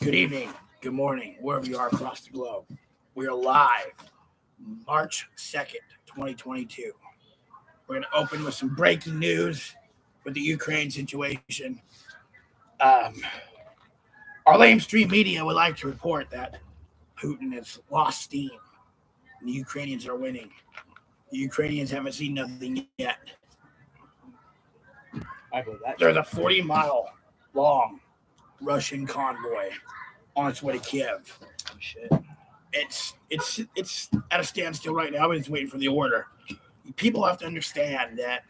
Good evening, good morning, wherever you are across the globe. We are live March 2nd, 2022. We're going to open with some breaking news with the Ukraine situation. Our lamestream media would like to report that Putin has lost steam and the Ukrainians are winning. The Ukrainians haven't seen nothing yet. I believe that. There's a 40-mile long Russian convoy on its way to Kiev. Oh, shit. It's at a standstill right now, but it's waiting for the order. People have to understand that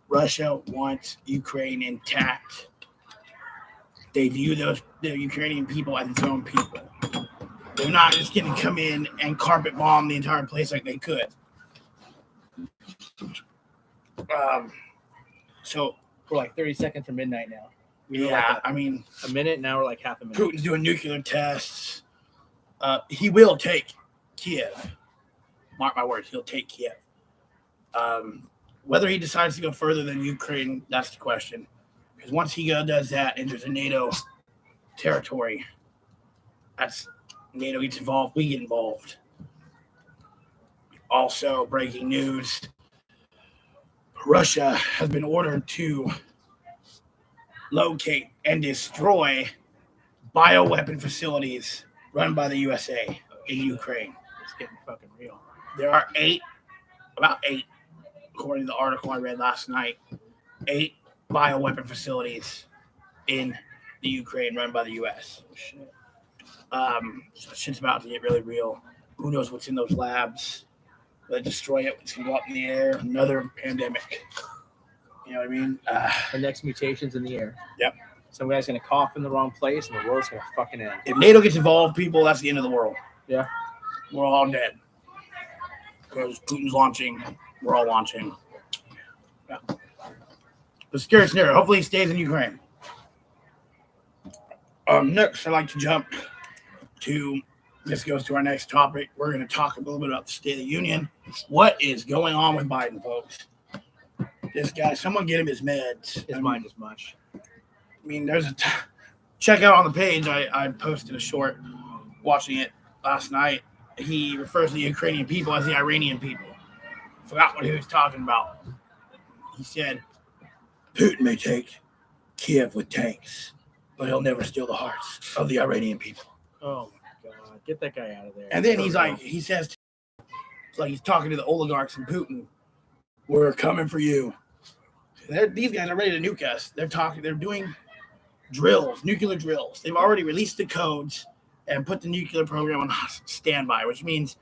Russia wants Ukraine intact. They view the Ukrainian people as its own people. They're not just going to come in and carpet bomb the entire place like they could. So We're like 30 seconds from midnight now. We were yeah, like I mean, a minute, now we're like half a minute. Putin's doing nuclear tests. He will take Kiev. Mark my words, he'll take Kiev. Whether he decides to go further than Ukraine, that's the question. Because once he does that, enters a NATO territory, that's NATO gets involved, we get involved. Also, breaking news: Russia has been ordered to locate and destroy bioweapon facilities run by the USA in Ukraine. It's getting fucking real. There are about eight, according to the article I read last night, 8 bioweapon facilities in the Ukraine run by the US. Oh, shit. So shit's about to get really real. Who knows what's in those labs? They destroy it, it's gonna go up in the air. Another pandemic. You know what I mean? The next mutation's in the air. Yep. Some guy's gonna cough in the wrong place and the world's gonna fucking end. If NATO gets involved, people, that's the end of the world. Yeah. We're all dead. Because Putin's launching, we're all launching. Yeah. The scary scenario. Hopefully he stays in Ukraine. Next, I'd like to jump to, this goes to our next topic. We're going to talk a little bit about the State of the Union. What is going on with Biden, folks? This guy, someone get him his meds. His mind is mush. I mean, check out on the page. I posted a short watching it last night. He refers to the Ukrainian people as the Iranian people. Forgot what he was talking about. He said, Putin may take Kiev with tanks, but he'll never steal the hearts of the Iranian people. Oh my god. Get that guy out of there. And then he says, it's like he's talking to the oligarchs and Putin, we're coming for you. These guys are ready to nuke us. They're doing drills, nuclear drills. They've already released the codes and put the nuclear program on standby, which means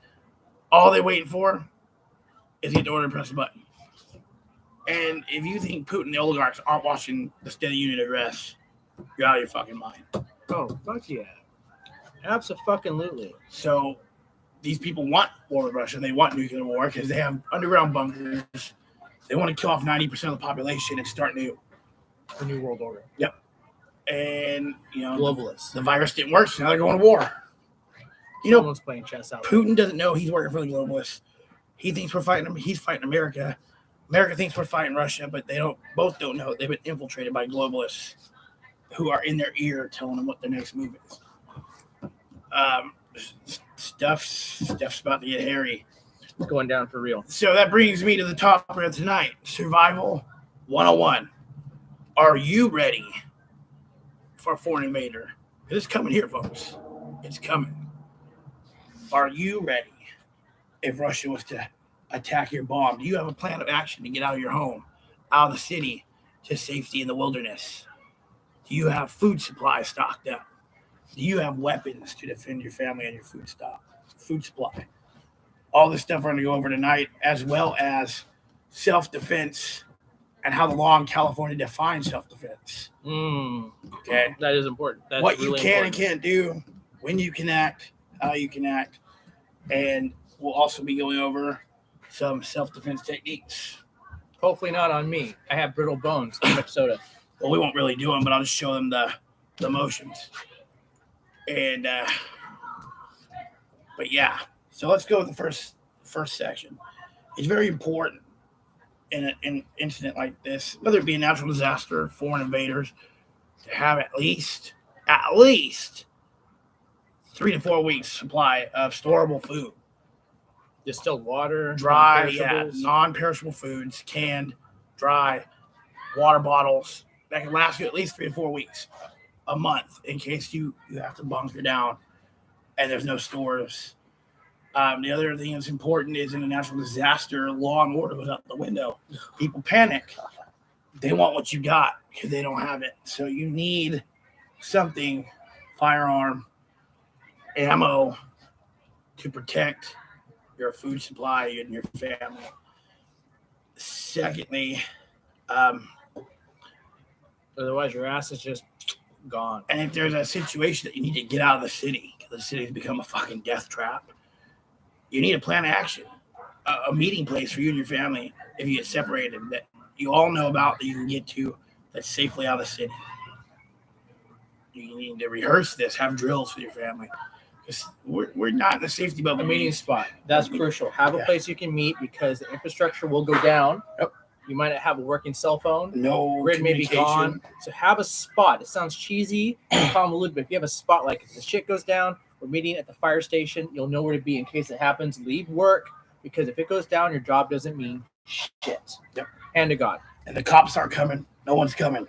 all they're waiting for is get the order to press a button. And if you think Putin and the oligarchs aren't watching the State of the Union address, you're out of your fucking mind. Oh, fuck yeah. Absolutely. So these people want war with Russia. They want nuclear war because they have underground bunkers. They want to kill off 90% of the population and start new. The New World Order. Yep. And, Globalists. the virus didn't work, so now they're going to war. Someone's playing chess out. Putin doesn't know he's working for the globalists. He thinks he's fighting America. America thinks we're fighting Russia, but both don't know they've been infiltrated by globalists who are in their ear telling them what their next move is. Stuff's about to get hairy. It's going down for real. So that brings me to the topic of tonight, Survival 101. Are you ready for a foreign invader? It's coming here, folks. It's coming. Are you ready if Russia was to attack your bomb? Do you have a plan of action to get out of your home, out of the city, to safety in the wilderness? Do you have food supplies stocked up? Do you have weapons to defend your family and your food supply? All this stuff we're going to go over tonight, as well as self-defense and how the law in California defines self-defense. Okay? That is important. That's what really you can important. and can't do, when you can act, how you can act. And we'll also be going over some self-defense techniques. Hopefully not on me. I have brittle bones. Too much soda. Well, we won't really do them, but I'll just show them the motions. And, but yeah. So let's go with the first section. It's very important in an incident like this, whether it be a natural disaster, foreign invaders, to have at least at least 3 to 4 weeks supply of storable food. Distilled water, Dry, non-perishables. non-perishable foods, canned, dry, water bottles that can last you at least 3 to 4 weeks, a month, in case you have to bunker down and there's no stores. The other thing that's important is in a natural disaster, law and order goes out the window. People panic. They want what you got because they don't have it. So you need something, firearm, ammo, to protect your food supply and your family. Secondly, Otherwise, your ass is just gone. and if there's a situation that you need to get out of the city, because the city's become a fucking death trap, you need a plan of action, a meeting place for you and your family if you get separated that you all know about that you can get to that's safely out of the city. You need to rehearse this, have drills with your family. We're not in the safety bubble. A meeting spot. That's crucial. Have a place you can meet because the infrastructure will go down. Yep. You might not have a working cell phone. No Grid may be gone. So have a spot. It sounds cheesy and convoluted, but if you have a spot like if the shit goes down, we're meeting at the fire station, you'll know where to be in case it happens. Leave work because if it goes down, your job doesn't mean shit. Yep. Hand to God. And the cops aren't coming. No one's coming.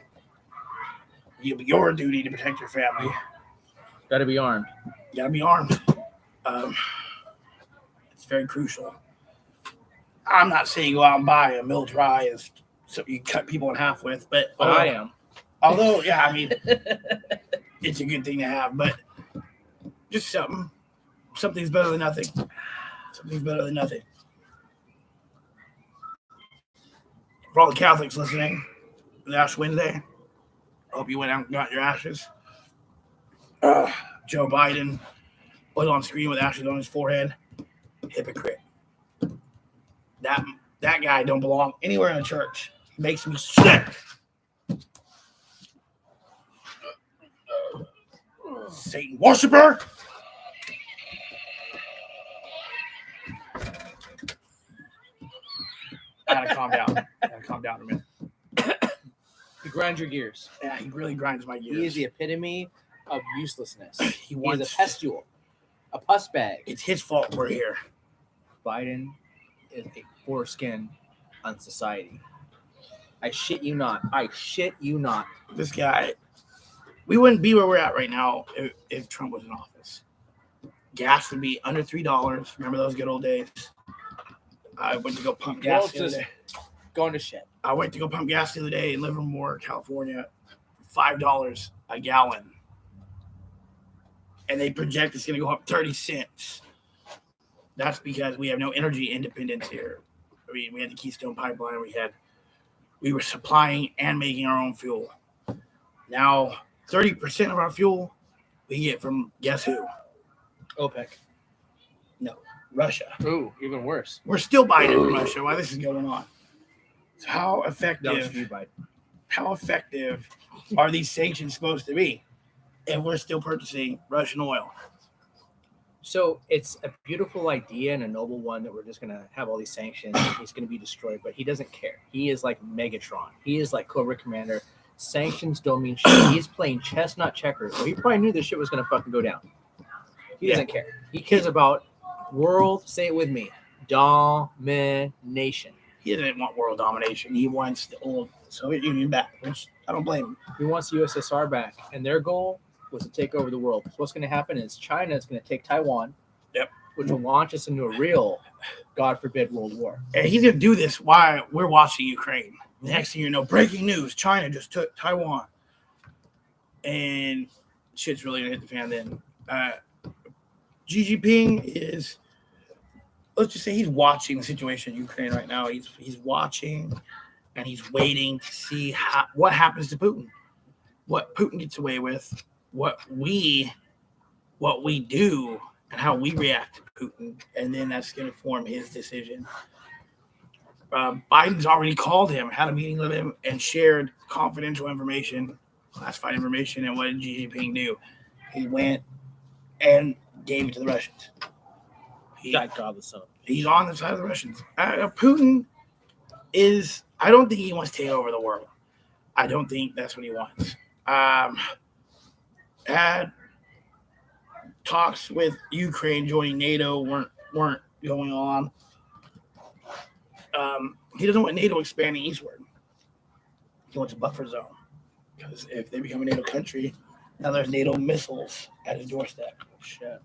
Your duty to protect your family. Got to be armed. You gotta be armed. It's very crucial. I'm not saying go out and buy a militarized something you cut people in half with, but I am. Although, yeah, I mean, it's a good thing to have, but just something. Something's better than nothing. Something's better than nothing. For all the Catholics listening, it's Ash Wednesday. I hope you went out and got your ashes. Joe Biden was on screen with ashes on his forehead. Hypocrite. That guy don't belong anywhere in a church. He makes me sick. Satan worshiper. I gotta calm down a minute. He grinds your gears. Yeah, he really grinds my gears. He is the epitome of uselessness. He is a pustule, a pus bag. It's his fault we're here. Biden is a foreskin on society. I shit you not. I shit you not. This guy, we wouldn't be where we're at right now if Trump was in office. Gas would be under $3. Remember those good old days? I went to go pump gas the other day. Going to shit. I went to go pump gas the other day in Livermore, California, $5 a gallon. And they project it's going to go up 30 cents. That's because we have no energy independence here. I mean, we had the Keystone Pipeline. We were supplying and making our own fuel. Now, 30% of our fuel we get from guess who? OPEC. No, Russia. Ooh, even worse. We're still buying it from Russia while this is going on. So how That was effective? you, Biden. How effective are these sanctions supposed to be if we're still purchasing Russian oil? So it's a beautiful idea and a noble one that we're just going to have all these sanctions and he's going to be destroyed, but he doesn't care. He is like Megatron. He is like Cobra Commander. Sanctions don't mean shit. He's playing chess, not checkers. So he probably knew this shit was going to fucking go down. He doesn't care. He cares about world, say it with me, domination. He doesn't want world domination. He wants the old Soviet Union back, which I don't blame him. He wants the USSR back, and their goal was to take over the world. So what's going to happen is China is going to take Taiwan, which will launch us into a real, God forbid, world war. And he's going to do this while we're watching Ukraine. The next thing you know, breaking news, China just took Taiwan. And shit's really going to hit the fan then. Xi Jinping is, let's just say he's watching the situation in Ukraine right now. He's watching and he's waiting to see what happens to Putin, what Putin gets away with, what we do, and how we react to Putin, and then that's going to form his decision. Biden's already called him, had a meeting with him, and shared confidential information, classified information. And what did Xi Jinping do? He went and gave it to the Russians. He's on the side of the Russians. Putin is, I don't think he wants to take over the world. I don't think that's what he wants. had talks with Ukraine joining NATO weren't going on. He doesn't want NATO expanding eastward. He wants a buffer zone because if they become a NATO country, now there's NATO missiles at his doorstep. Oh, shit.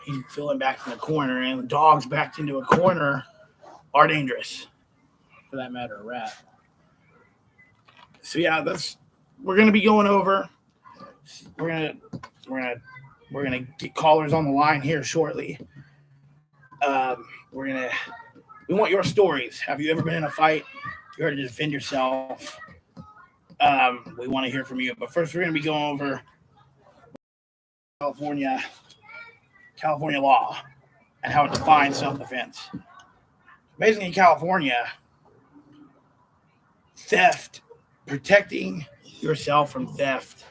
He's filling back in the corner, and dogs backed into a corner are dangerous. For that matter, a rat. So yeah, we're gonna be going over. We're gonna get callers on the line here shortly. We want your stories. Have you ever been in a fight? You heard to defend yourself. We want to hear from you. But first, we're gonna be going over California law and how it defines self-defense. Basically, in California, theft, protecting yourself from theft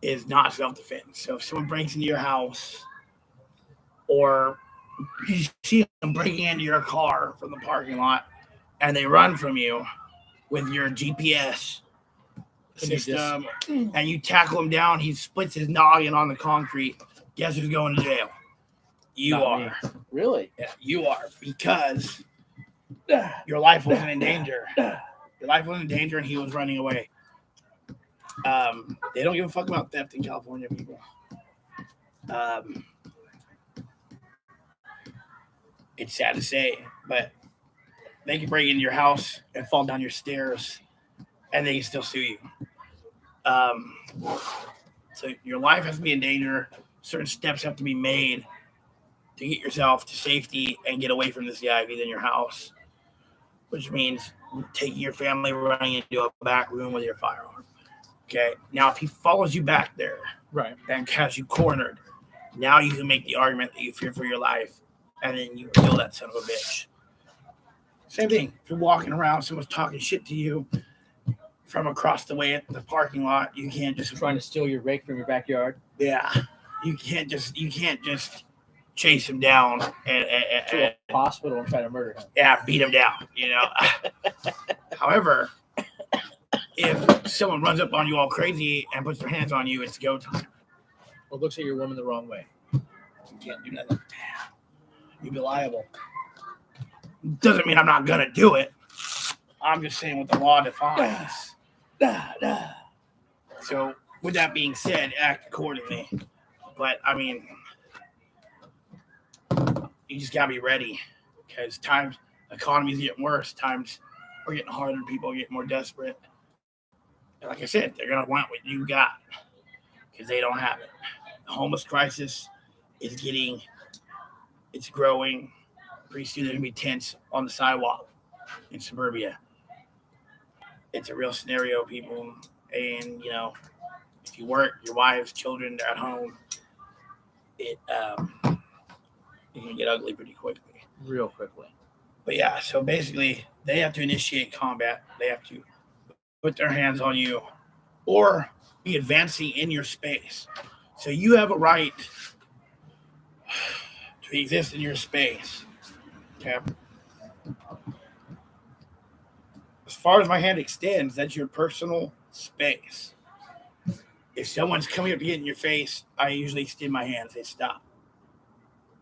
is not self-defense. So if someone breaks into your house or you see them breaking into your car from the parking lot and they run from you with your GPS system and you tackle him down, he splits his noggin on the concrete, guess who's going to jail? You Not are. me. Really? Yeah, you are, because your life wasn't in danger. Your life wasn't in danger and he was running away. They don't give a fuck about theft in California, people. It's sad to say, but they can break into your house and fall down your stairs and they can still sue you. So your life has to be in danger. Certain steps have to be made to get yourself to safety and get away from this guy within your house, which means taking your family, running into a back room with your firearm. Okay. Now, if he follows you back there, right, and has you cornered, now you can make the argument that you fear for your life, and then you kill that son of a bitch. Same thing. If you're walking around, someone's talking shit to you from across the way at the parking lot, you can't just trying to steal your rake from your backyard. Yeah, you can't just chase him down and to a hospital and try to murder him. Yeah, beat him down. You know. However, if someone runs up on you all crazy and puts their hands on you, it's go time. Or looks at your woman the wrong way. You can't do nothing. You'd be liable. Doesn't mean I'm not gonna do it. I'm just saying what the law defines. So, with that being said, act accordingly. But I mean, you just gotta be ready because times the economy's getting worse. Times are getting harder. People are getting more desperate. And like I said, they're gonna want what you got because they don't have it. The homeless crisis is it's growing. Pretty soon there's gonna be tents on the sidewalk in suburbia. It's a real scenario, people. And you know, if you work, your wives, children, they're at home. It can get ugly pretty quickly. Real quickly. But yeah, so basically they have to initiate combat. They have to put their hands on you or be advancing in your space. So you have a right to exist in your space. Okay. As far as my hand extends, that's your personal space. If someone's coming up to get in your face, I usually extend my hand and say, stop.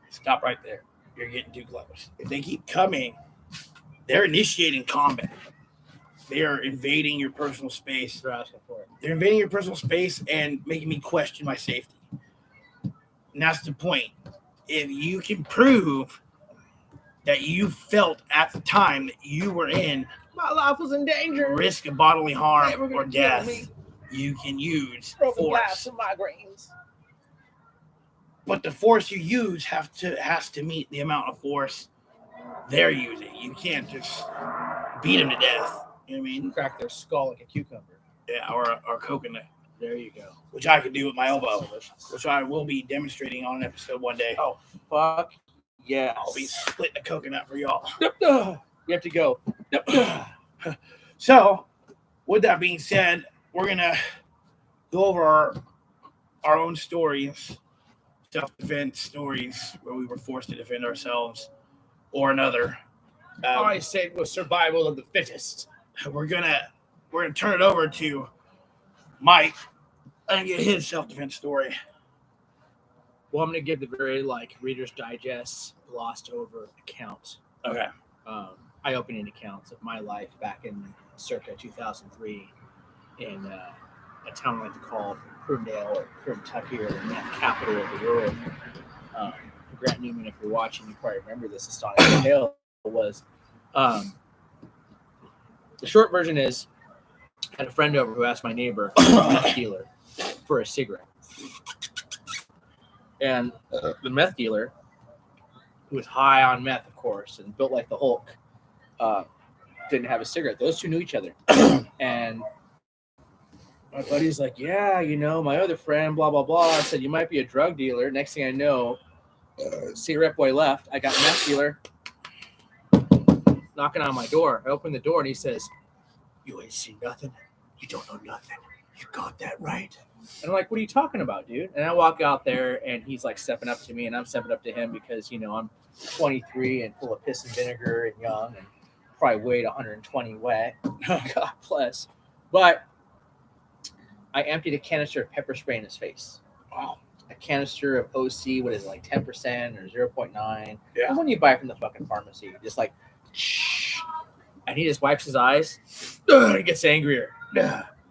Stop right there. You're getting too close. If they keep coming, they're initiating combat. They are invading your personal space. They're asking for it. They're invading your personal space and making me question my safety. And that's the point. If you can prove that you felt at the time that you were in my life was in danger, risk of bodily harm or death, you can use force. And migraines. But the force you use has to meet the amount of force they're using. You can't just beat them to death. You know what I mean? Crack their skull like a cucumber. Yeah, or coconut. There you go. Which I can do with my elbow, which I will be demonstrating on an episode one day. Oh, fuck. Yeah. I'll be splitting a coconut for y'all. You have to go. So, with that being said, we're going to go over our own stories, self-defense stories where we were forced to defend ourselves or another. I say it was survival of the fittest. We're gonna turn it over to Mike I didn't get his self-defense story. Well, I'm going to give the very Reader's Digest glossed over account. Okay. Eye-opening accounts of my life back in circa 2003 in a town I like to call Prudendale or Kentucky, or the meth capital of the world. Grant Newman, if you're watching, you probably remember this astonishing tale. Was the short version is, I had a friend over who asked my neighbor, a meth dealer, for a cigarette. And the meth dealer, who was high on meth, of course, and built like the Hulk, didn't have a cigarette. Those two knew each other. And my buddy's like, yeah, my other friend, blah, blah, blah. I said, you might be a drug dealer. Next thing I know, cigarette boy left. I got meth dealer knocking on my door. I open the door and he says, you ain't seen nothing. You don't know nothing. You got that right. And I'm like, what are you talking about, dude? And I walk out there and he's like stepping up to me and I'm stepping up to him because, I'm 23 and full of piss and vinegar and young and probably weighed 120 wet. God bless. But I emptied a canister of pepper spray in his face. Wow. A canister of OC, what is it, like 10% or 0.9? Yeah. And when you buy it from the fucking pharmacy, just like, shh. And he just wipes his eyes. He gets angrier.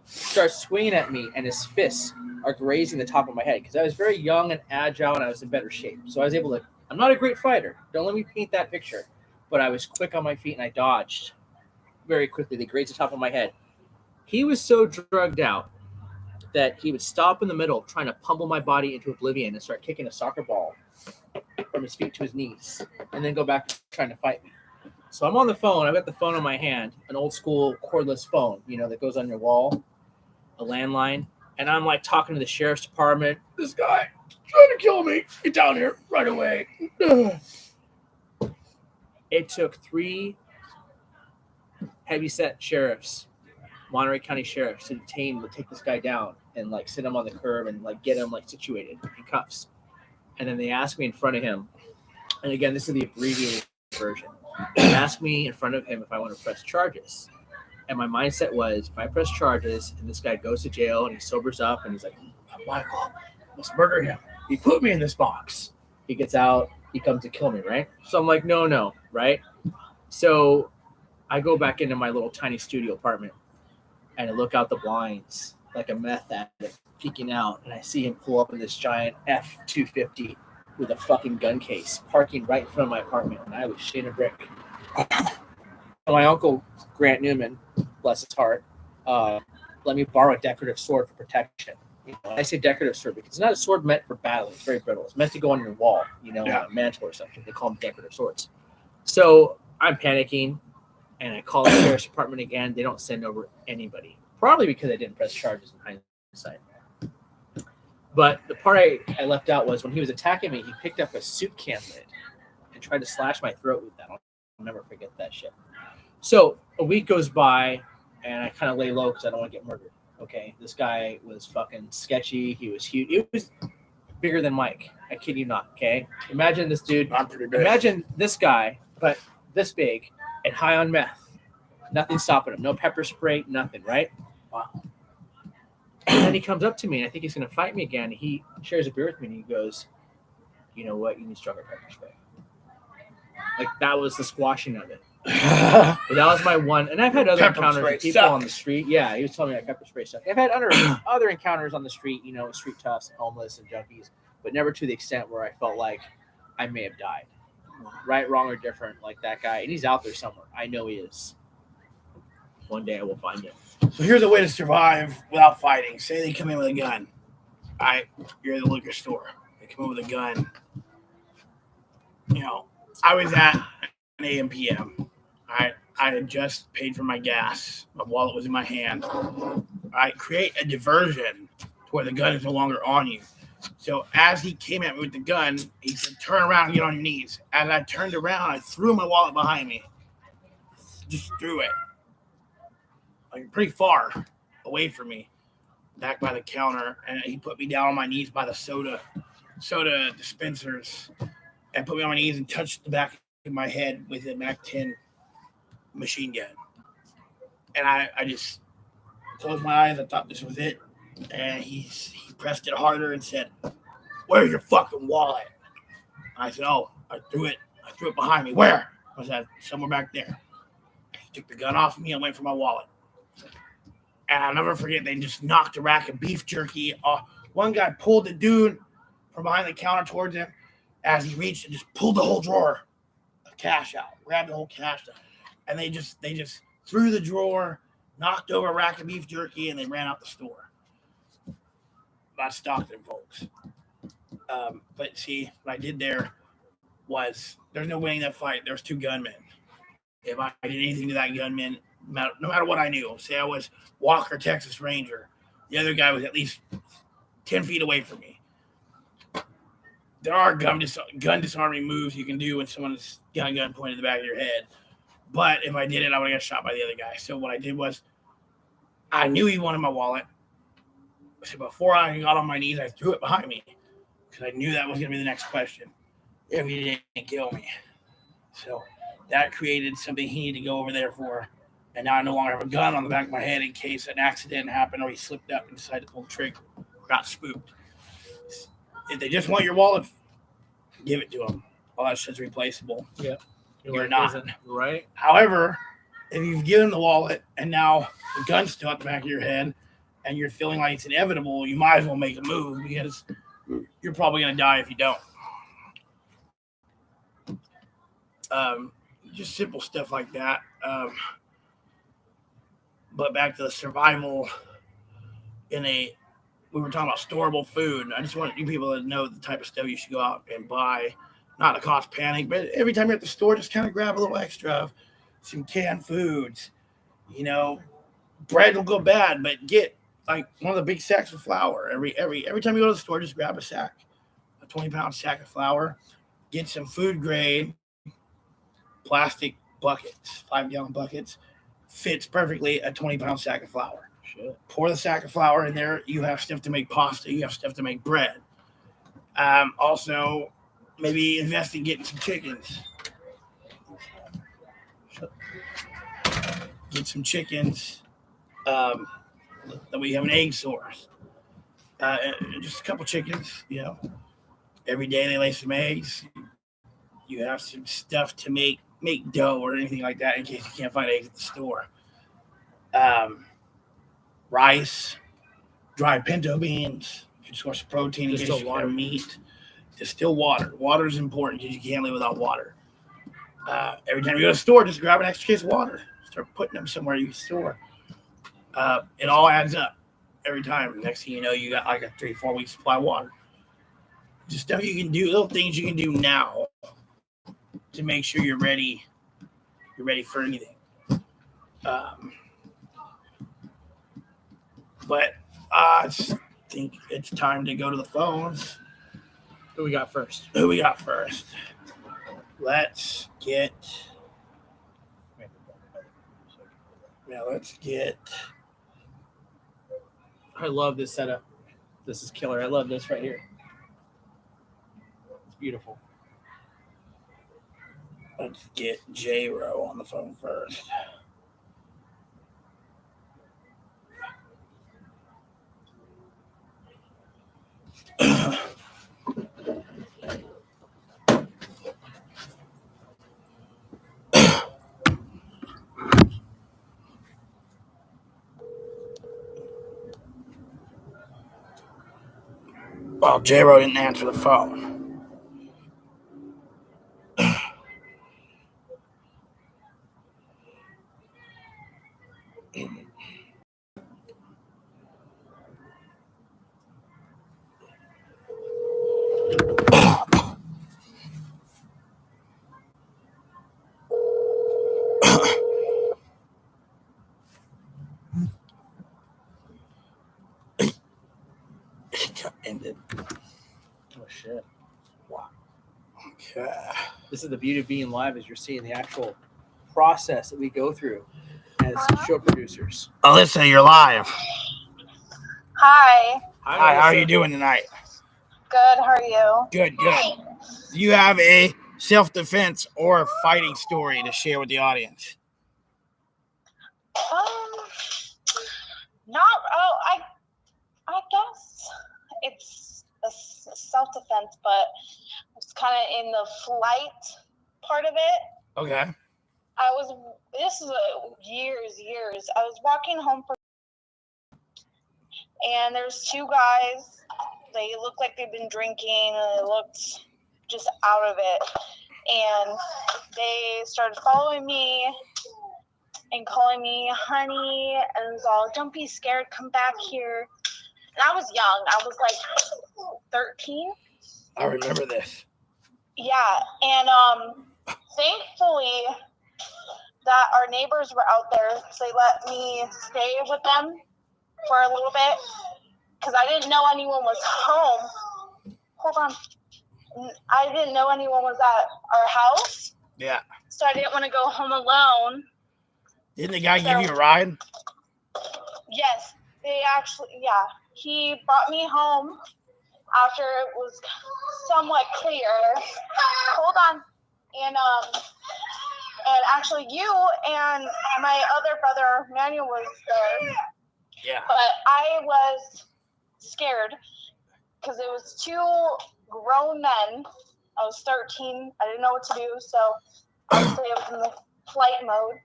Starts swinging at me, and his fists are grazing the top of my head because I was very young and agile and I was in better shape. So I was able to, I'm not a great fighter. Don't let me paint that picture. But I was quick on my feet and I dodged very quickly. They grazed the top of my head. He was so drugged out that he would stop in the middle trying to pummel my body into oblivion and start kicking a soccer ball from his feet to his knees and then go back trying to fight me. So I'm on the phone. I've got the phone in my hand, an old school cordless phone, that goes on your wall, a landline. And I'm like talking to the sheriff's department. This guy trying to kill me. Get down here right away. It took 3 heavyset sheriffs, Monterey County sheriffs, to take this guy down and sit him on the curb and get him situated in cuffs. And then they asked me in front of him, and again, this is the abbreviated version. They asked me in front of him if I want to press charges. And my mindset was, if I press charges and this guy goes to jail and he sobers up and he's like, Michael, let's murder him. He put me in this box. He gets out, he comes to kill me, right? So I'm like, no, right? So I go back into my little tiny studio apartment and I look out the blinds like a meth addict peeking out, and I see him pull up in this giant F-250 with a fucking gun case parking right in front of my apartment, and I was shitting a brick. My uncle, Grant Newman, bless his heart, let me borrow a decorative sword for protection. I say decorative sword because it's not a sword meant for battle. It's very brittle. It's meant to go on your wall, on a mantle or something. They call them decorative swords. So I'm panicking, and I call the sheriff's department again. They don't send over anybody, probably because I didn't press charges in hindsight. But the part I left out was when he was attacking me, he picked up a soup can lid and tried to slash my throat with that. I'll never forget that shit. So a week goes by, and I kind of lay low because I don't want to get murdered. Okay, this guy was fucking sketchy. He was huge. He was bigger than Mike. I kid you not. Okay, imagine this dude. I'm pretty big. Imagine this guy, but this big and high on meth. Nothing stopping him. No pepper spray. Nothing. Right? Wow. And then he comes up to me, and I think he's going to fight me again. He shares a beer with me, and he goes, "You know what? You need stronger pepper spray." Like that was the squashing of it. But that was my one, and I've had other encounters with people on the street. Yeah, he was telling me that pepper spray stuff. I've had other encounters on the street, street toughs, and homeless, and junkies, but never to the extent where I felt like I may have died. Right, wrong, or different, like that guy, and he's out there somewhere. I know he is. One day I will find him. So here's a way to survive without fighting. Say they come in with a gun. You're at the liquor store. They come in with a gun. I was at an AM PM. I had just paid for my gas. My wallet was in my hand. I create a diversion to where the gun is no longer on you. So as he came at me with the gun, he said, "Turn around and get on your knees." As I turned around, I threw my wallet behind me. Just threw it. Pretty far away from me, back by the counter, and he put me down on my knees by the soda dispensers, and put me on my knees and touched the back of my head with a MAC-10 machine gun. And I just closed my eyes. I thought this was it. And he pressed it harder and said, "Where's your fucking wallet?" I said, "Oh, I threw it behind me." "Where?" I said, "Somewhere back there." He took the gun off me and went for my wallet. And I'll never forget, they just knocked a rack of beef jerky off. One guy pulled the dude from behind the counter towards him as he reached and just pulled the whole drawer of cash out, grabbed the whole cash out. And they just threw the drawer, knocked over a rack of beef jerky, and they ran out the store. That's Stockton, folks. But see, what I did there was there's no winning that fight. There's two gunmen. If I did anything to that gunman, no matter what I knew, say I was Walker, Texas Ranger, the other guy was at least 10 feet away from me. There are gun disarming moves you can do when someone's got a gun pointed at the back of your head. But if I did it, I would have got shot by the other guy. So what I did was I knew he wanted my wallet. So before I got on my knees, I threw it behind me because I knew that was going to be the next question if he didn't kill me. So that created something he needed to go over there for. And now I no longer have a gun on the back of my head in case an accident happened or he slipped up and decided to pull the trigger or got spooked. If they just want your wallet, give it to them. All that shit's replaceable. Yeah. You're not. Right. However, if you've given the wallet and now the gun's still at the back of your head and you're feeling like it's inevitable, you might as well make a move because you're probably going to die if you don't. Just simple stuff like that. But back to the survival we were talking about storable food. I just want you people to know the type of stuff you should go out and buy. Not to cause panic, but every time you're at the store, just kind of grab a little extra of some canned foods. You know, bread will go bad, but get like one of the big sacks of flour. Every time you go to the store, just grab a 20-pound sack of flour. Get some food grade plastic buckets, 5-gallon buckets. Fits perfectly a 20-pound sack of flour. Shit. Pour the sack of flour in there. You have stuff to make pasta. You have stuff to make bread. Also, maybe invest in getting some chickens. Get some chickens. That we have an egg source. Just a couple chickens, you know. Every day they lay some eggs. You have some stuff to make dough or anything like that in case you can't find eggs at the store. Rice, dried pinto beans, good source of protein, and Distilled water. Meat. Distilled water. Water is important because you can't live without water. Every time you go to the store, just grab an extra case of water. Start putting them somewhere you can store. It all adds up every time. Next thing you know, you got like a 3-4 week supply of water. Just stuff you can do, little things you can do now to make sure you're ready. You're ready for anything. But I think it's time to go to the phones. Who we got first? Let's get. I love this setup. This is killer. I love this right here. It's beautiful. Let's get J-Ro on the phone first. Well, J-Ro didn't answer the phone. Ended. Oh shit! Wow. Okay. This is the beauty of being live, is you're seeing the actual process that we go through as show producers. Alyssa, you're live. Hi. Hi, how are you doing tonight? Good. How are you? Good. Do you have a self-defense or fighting story to share with the audience? Not. Oh, I I guess it's a self-defense, but it's kind of in the flight part of it. Okay. This is years. I was walking home and there's two guys. They look like they've been drinking and they looked just out of it. And they started following me and calling me honey, and it was all, don't be scared, come back here. And I was young. I was like 13. I remember this. Yeah, and thankfully that our neighbors were out there, so they let me stay with them for a little bit because I didn't know anyone was home. Hold on. I didn't know anyone was at our house. Yeah. So I didn't want to go home alone. Didn't the guy give you a ride? Yes, he brought me home after it was somewhat clear. Hold on. And actually you and my other brother Manuel was there. Yeah. But I was scared because it was two grown men. I was 13. I didn't know what to do, so obviously I was in the flight mode.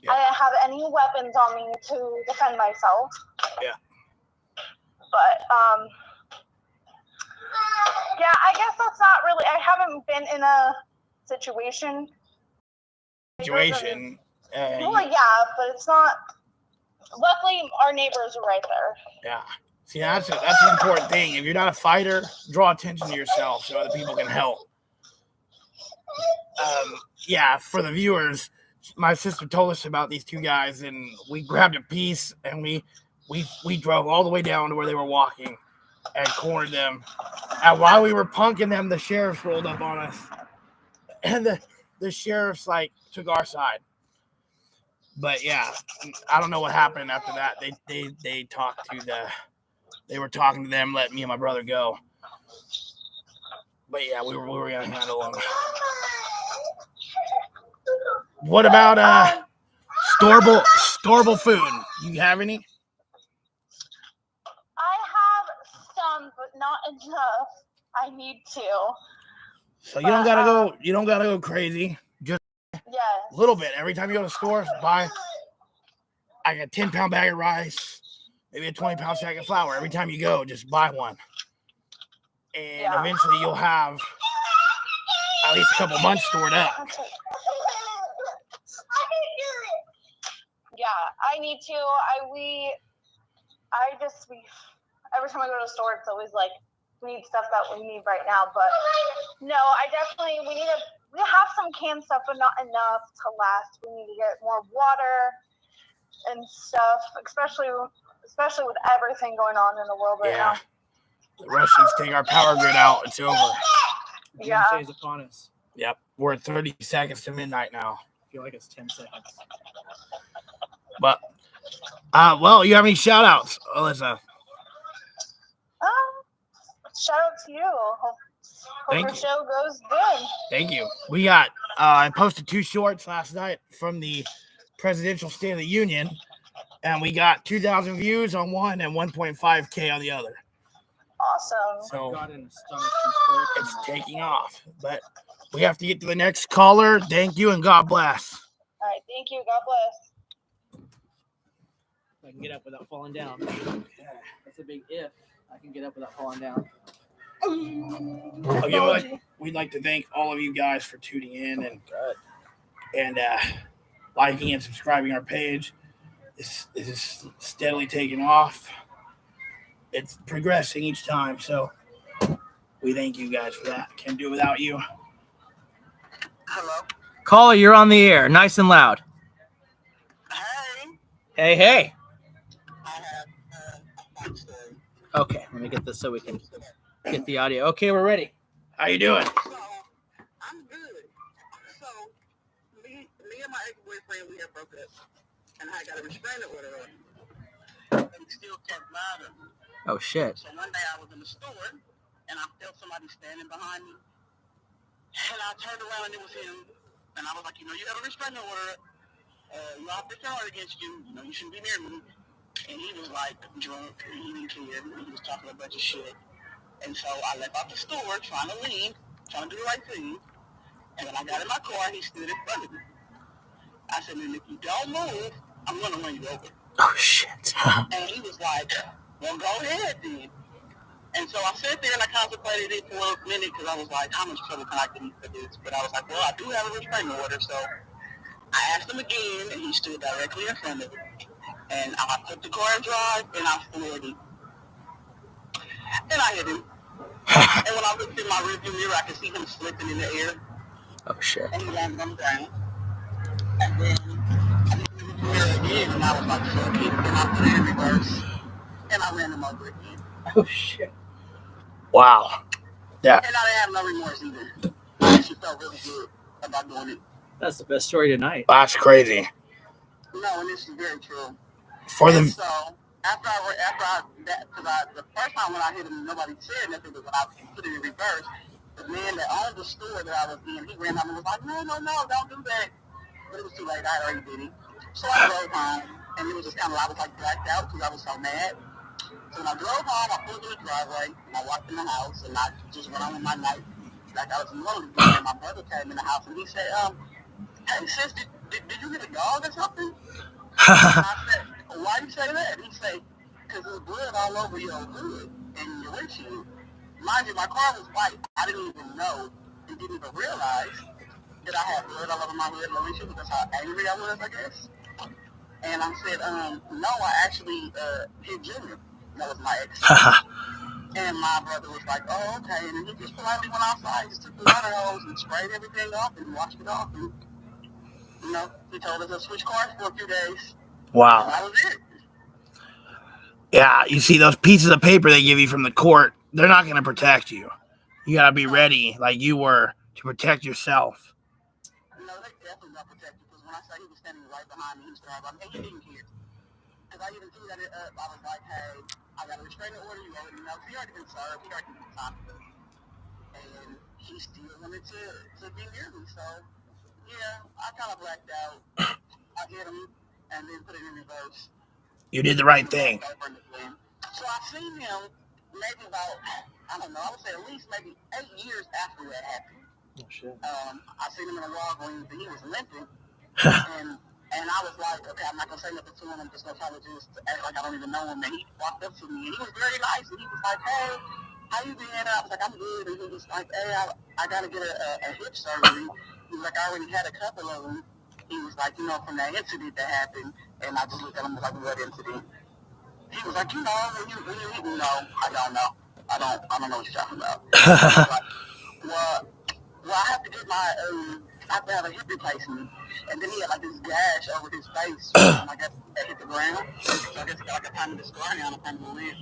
Yeah. I didn't have any weapons on me to defend myself. Yeah. But yeah, I guess that's not really. I haven't been in a situation. Well, yeah, but it's not. Luckily, our neighbors are right there. Yeah. See, that's an important thing. If you're not a fighter, draw attention to yourself so other people can help. Yeah, for the viewers, my sister told us about these two guys, and we grabbed a piece, and we drove all the way down to where they were walking and cornered them. And while we were punking them, the sheriffs rolled up on us, and the sheriffs like took our side. But yeah, I don't know what happened after that. They talked to they were talking to them, let me and my brother go. But yeah, we were gonna handle them. What about storable food? You have any? I have some, but not enough. I need to. So you don't gotta go crazy. Just a Yes. little bit. Every time you go to the store, buy like a 10-pound bag of rice, maybe a 20-pound sack of flour. Every time you go, just buy one. And eventually you'll have at least a couple months stored up. Yeah, I need to. Every time I go to the store, it's always like, we need stuff that we need right now. But no, we have some canned stuff, but not enough to last. We need to get more water and stuff, especially with everything going on in the world right now. The Russians take our power grid out. It's over. Doomsday is upon us. Yep. We're at 30 seconds to midnight now. I feel like it's 10 seconds. But, well, you have any shout outs, Alyssa? Shout out to you. Hope the show goes good. Thank you. We got, I posted 2 shorts last night from the Presidential State of the Union, and we got 2,000 views on one and 1.5K on the other. Awesome. So got an astonishing story. it's taking off. But we have to get to the next caller. Thank you and God bless. All right. Thank you. God bless. I can get up without falling down. That's a big if. I can get up without falling down. We'd like to thank all of you guys for tuning in and liking and subscribing our page. This is steadily taking off. It's progressing each time, so we thank you guys for that. Can't do it without you. Hello. Caller, you're on the air, nice and loud. Hey. Hey. I have story. Okay, let me get this so we can get the audio. Okay, we're ready. How you doing? So I'm good. So me and my ex-boyfriend, we had broke up, and I got a restraining order on him. And he still kept bothering me. Oh shit. So one day I was in the store, and I felt somebody standing behind me, and I turned around and it was him. And I was like, you have a restraining order. You have to charge against you. You shouldn't be near me. and he was like drunk, and he didn't care, and he was talking a bunch of shit. And so I left out the store trying to leave, trying to do the right thing. And when I got in my car, he stood in front of me. I said, "And if you don't move, I'm going to run you over." Oh, shit. And he was like, "Well, go ahead then." And so I sat there and I contemplated it for a minute because I was like, how much trouble can I get in for this? But I was like, well, I do have a restraining order. So I asked him again, and he stood directly in front of me. And I put the car in drive, and I floored him. And I hit him. And when I looked in my rearview mirror, I could see him slipping in the air. Oh shit. And he landed on the ground. And then I looked in the mirror again, and I was like, fuck it. And I put it in reverse. And I ran him over again. Oh shit. Wow. Yeah. And I didn't have no remorse either. I actually felt really good about doing it. That's the best story tonight. That's crazy. No, and this is very true. For And the so the first time when I hit him, nobody said nothing. But when I put it in reverse, the man that owned the store that I was in, he ran out and was like, "No, don't do that." But it was too late. I already did it. So I drove home, and it was just kind of I was like blacked out because I was so mad. So when I drove home, I pulled in the driveway, and I walked in the house, and I just went on with my night like I was normal. And my brother came in the house, and he said, "Hey, sis, did you get a dog or something?" And I said, "Why do you say that?" And he said, "Because there's blood all over your hood and your windshield." Mind you, my car was white. I didn't even know and didn't even realize that I had blood all over my hood and my windshield because how angry I was, I guess. And I said, "No, I actually hit Junior." That was my ex. And my brother was like, "Oh, okay." And he just politely went outside, just took the water hose and sprayed everything off and washed it off. And, you know, he told us to switch cars for a few days. wow. And that was it. Yeah, you see those pieces of paper they give you from the court, they're not going to protect you. You got to be ready, like you were, to protect yourself. No, they definitely not protect you because when I say he was standing right behind me, he was driving, and he didn't care. Because I even threw that up. I was like, "Hey, I got a restraining order. You already know. He already been served. He already been time." And he still wanted to be near me. So, yeah, I kind of blacked out. I hit him and then put it in reverse. You did the right thing. So I seen him maybe about, I don't know, I would say at least maybe 8 years after that happened. Oh shit. I seen him in a Walgreens and he was limping. And I was like, okay, I'm not going to say nothing to him. I'm just going to try to just act like I don't even know him. And he walked up to me and he was very nice. And he was like, "Hey, how you been?" And I was like, "I'm good." And he was like, "Hey, I got to get a hip surgery." He was like, "I already had a couple of them." He was like, "You know, from that incident that happened." And I just looked at him like, "What incident?" He was like, "You know, when you hit me." "No, I don't know. I don't know what you're talking about." He was like, well, I have to get my, I have to have a hip replacement. And then he had like this gash over his face. I guess that hit the ground. So I guess he got like a tiny scar on a tiny lid.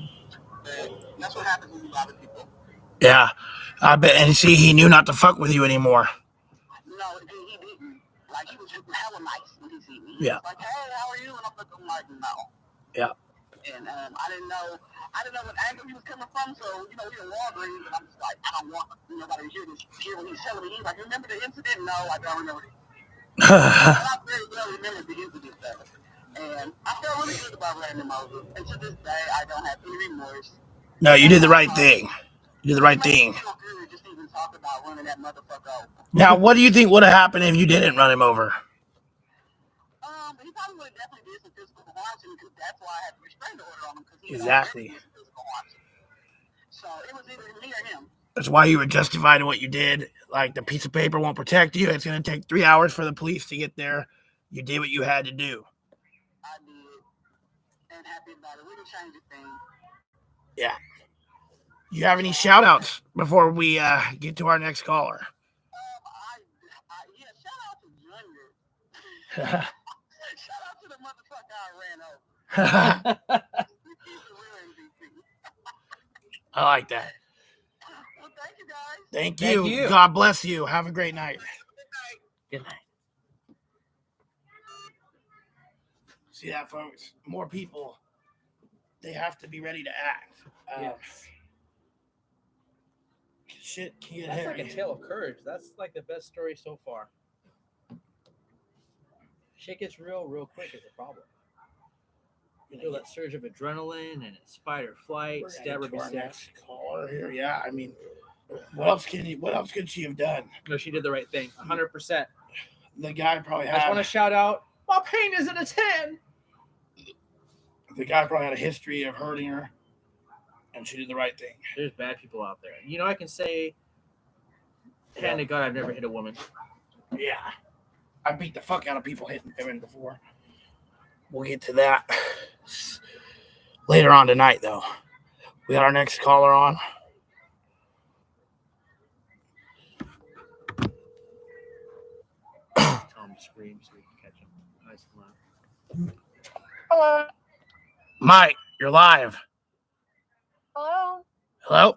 But that's what happens when you bother people. Yeah, I bet. And see, he knew not to fuck with you anymore. No, he didn't. Like, he was hella nice when he see me. He Yeah. was like, "Hey, how are you?" And I'm like, "No." Yeah. And I didn't know what angle he was coming from. So, you know, we were Walgreens, and I'm just like, I don't want nobody to hear what he's telling me. He's like, "Remember the incident?" "No, I don't remember it." And I very well remember the incident, though. And I felt really good about running him over. And to this day, I don't have any remorse. No, you did the right thing. You did the right thing. It makes me feel good just to even talk about running that motherfucker over. Now, what do you think would have happened if you didn't run him over? He probably would have definitely did some physical harm to me because that's why I had the restraining order on him because he Exactly. did some physical harm to me. So it was either me or him. That's why you were justified in what you did. Like, the piece of paper won't protect you. It's going to take 3 hours for the police to get there. You did what you had to do. I did. And happy about it. We didn't change a thing. Yeah. You have any shout outs before we get to our next caller? Yeah, shout out to Junior. Shout out to the motherfucker I ran over. He's a real MVP. I like that. Well, thank you guys. Thank Thank you. you. God bless you. Have a great night. Good night. See that, folks? More people, they have to be ready to act. Yes. Shit can get That's hairy. like a tale of courage. That's like the best story so far. Shit gets real quick is a problem. Feel that surge of adrenaline and it's fight or flight, We're stab or to be our stabbed. next caller here. Yeah, I mean, what else could she have done? No, she did the right thing. 100%. The guy probably I just want to had shout out, my pain isn't a 10. a history of hurting her, and she did the right thing. There's bad people out there. You know, I can say, hand to God, I've never hit a woman. Yeah, I beat the fuck out of people hitting women before. We'll get to that later on tonight, though. We got our next caller on. Tell him to scream so we can catch him. Nice and loud. Hello. Mike, you're live. Hello. Hello?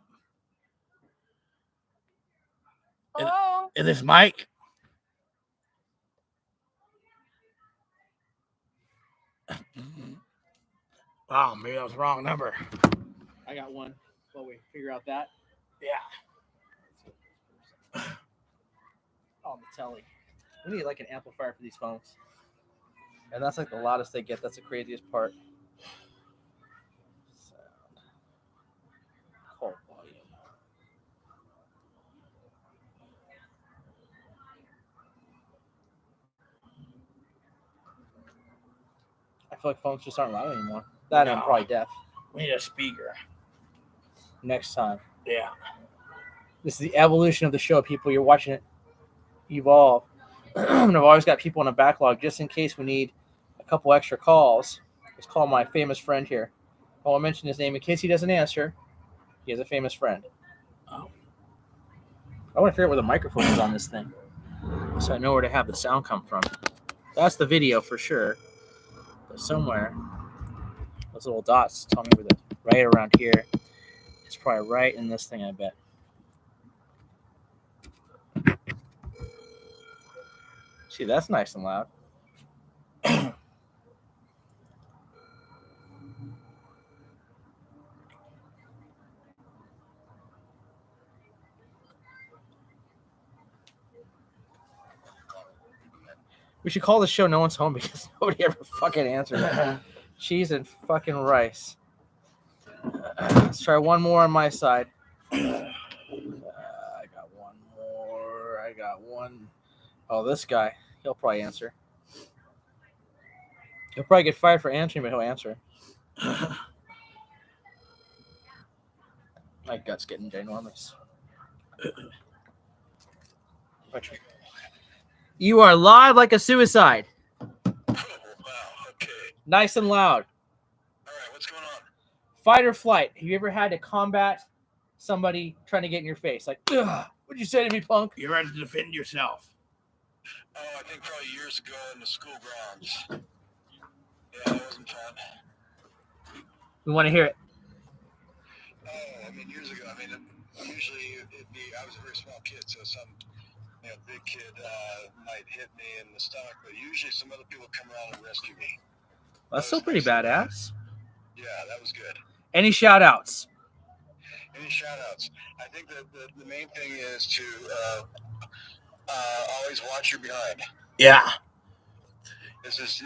Hello. Is this Mike? Oh, maybe that was the wrong number. I got one. While we figure out that. Yeah. On the telly. We need like an amplifier for these phones. And that's like the loudest they get. That's the craziest part. Sound. Call volume. I feel like phones just aren't loud anymore. That and I'm No. probably deaf. We need a speaker. Next time. Yeah. This is the evolution of the show, people. You're watching it evolve. And I've always got people in a backlog just in case we need a couple extra calls. Let's call my famous friend here. I won't mention his name in case he doesn't answer. He has a famous friend. Oh. I want to figure out where the microphone is on this thing so I know where to have the sound come from. That's the video for sure. But somewhere, those little dots tell me where the right around here. It's probably right in this thing, I bet. See, that's nice and loud. We should call the show No One's Home because nobody ever fucking answers. Cheese and fucking rice. Let's try one more on my side. I got one more. I got one. Oh, this guy. He'll probably answer. He'll probably get fired for answering, but he'll answer. My gut's getting ginormous. You are live like a suicide. Oh, wow, okay. Nice and loud. All right, what's going on? Fight or flight. Have you ever had to combat somebody trying to get in your face? Like, ugh, what'd you say to me, punk? You're ready to defend yourself. Oh, I think probably years ago in the school grounds. Yeah, it wasn't fun. We want to hear it. Oh, I mean, years ago. I mean, usually it'd be, I was a very small kid, so some big kid might hit me in the stomach, but usually some other people come around and rescue me. That's still pretty badass. Yeah, that was good. Any shout outs? Any shout-outs? I think that the main thing is to always watch your behind. Yeah. This is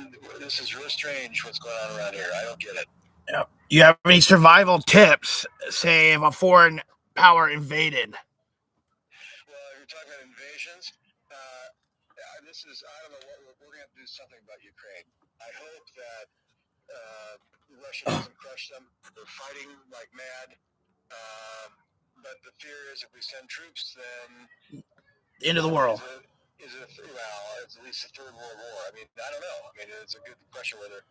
really strange what's going on around here. I don't get it. You have any survival tips, say, if a foreign power invaded? Well, you're talking about invasions. I don't know what we're going to have to do something about Ukraine. I hope that Russia doesn't crush them. They're fighting like mad. But the fear is if we send troops, then The end of the world. it's at least a third world war. I mean, I don't know. I mean, it's a good question whether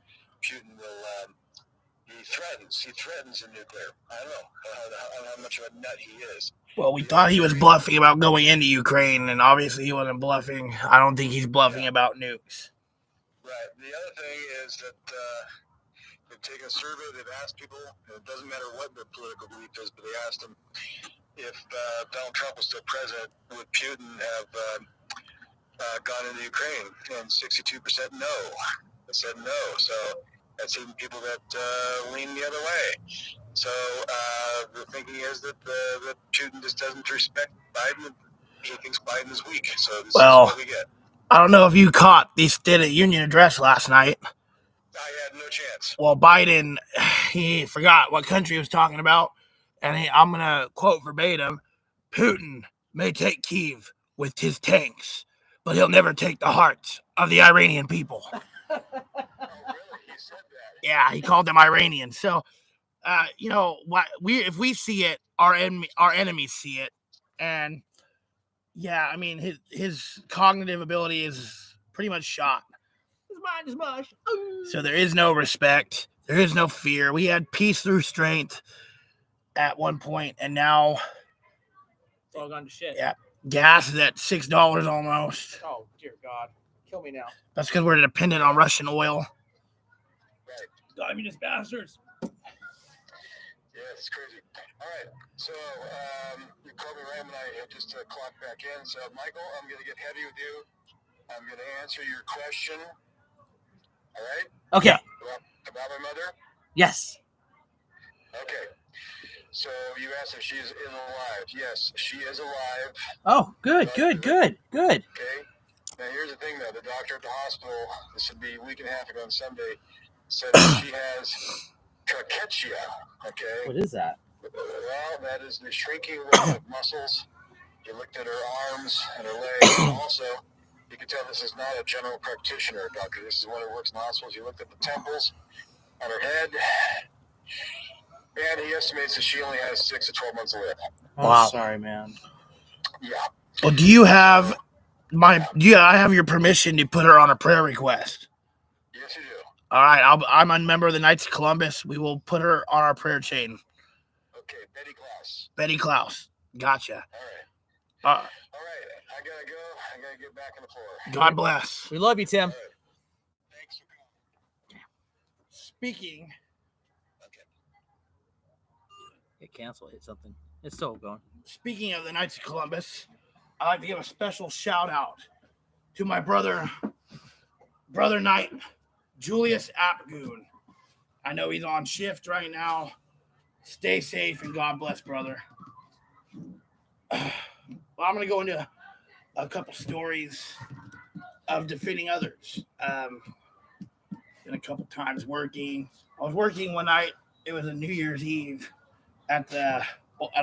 Putin will. He threatens a nuclear. I don't know how much of a nut he is. Well, we thought he was bluffing about going into Ukraine, and obviously he wasn't bluffing. I don't think he's bluffing about nukes. Right. The other thing is that they've taken a survey. They've asked people. It doesn't matter what their political belief is, but they asked them if Donald Trump was still president, would Putin have gone into Ukraine? And 62% no. They said no. So that's even people that lean the other way. So the thinking is that Putin just doesn't respect Biden. He thinks Biden is weak. So this is what we get. I don't know if you caught the State of the Union address last night. I had no chance. Well, Biden, he forgot what country he was talking about, and I'm gonna quote verbatim: "Putin may take Kyiv with his tanks, but he'll never take the hearts of the Iranian people." Oh, really? He said that. Yeah, he called them Iranians. So, what if we see it, our enemies see it, and yeah, I mean his cognitive ability is pretty much shot. His mind is mush. So there is no respect. There is no fear. We had peace through strength at one point, and now It's all gone to shit. Yeah. gas is at $6 almost. Oh, dear God. Kill me now. That's because we're dependent on Russian oil. Communist bastards. Yeah, it's crazy. All right, so you called me right when I had just clocked back in. So, Michael, I'm going to get heavy with you. I'm going to answer your question. All right? Okay. About my mother? Yes. Okay. So you asked if she's alive. Yes, she is alive. Oh, good. Okay. Now, here's the thing, though. The doctor at the hospital, this would be a week and a half ago on Sunday, said that she has trachea. Okay? What is that? Well, that is the shrinking of muscles. You looked at her arms and her legs. And also, you can tell this is not a general practitioner doctor. This is one who works in hospitals. You looked at the temples on her head, and he estimates that she only has 6 to 12 months to live. Wow. Sorry, man. Yeah. Well, do you have I have your permission to put her on a prayer request? Yes, you do. All right, I'm a member of the Knights of Columbus. We will put her on our prayer chain. Okay, Betty Klaus. Betty Klaus. Gotcha. All right. Uh, All right. I gotta go. I gotta get back on the floor. God bless. We love you, Tim. All right. Thanks for coming. Speaking, Hit cancel. Hit something. It's still going. speaking of the Knights of Columbus, I'd like to give a special shout out to my brother Knight, Julius Apgoon. I know he's on shift right now. Stay safe and God bless, brother. Well, I'm going to go into a couple stories of defending others. Been a couple times working. I was working one night. It was a New Year's Eve at a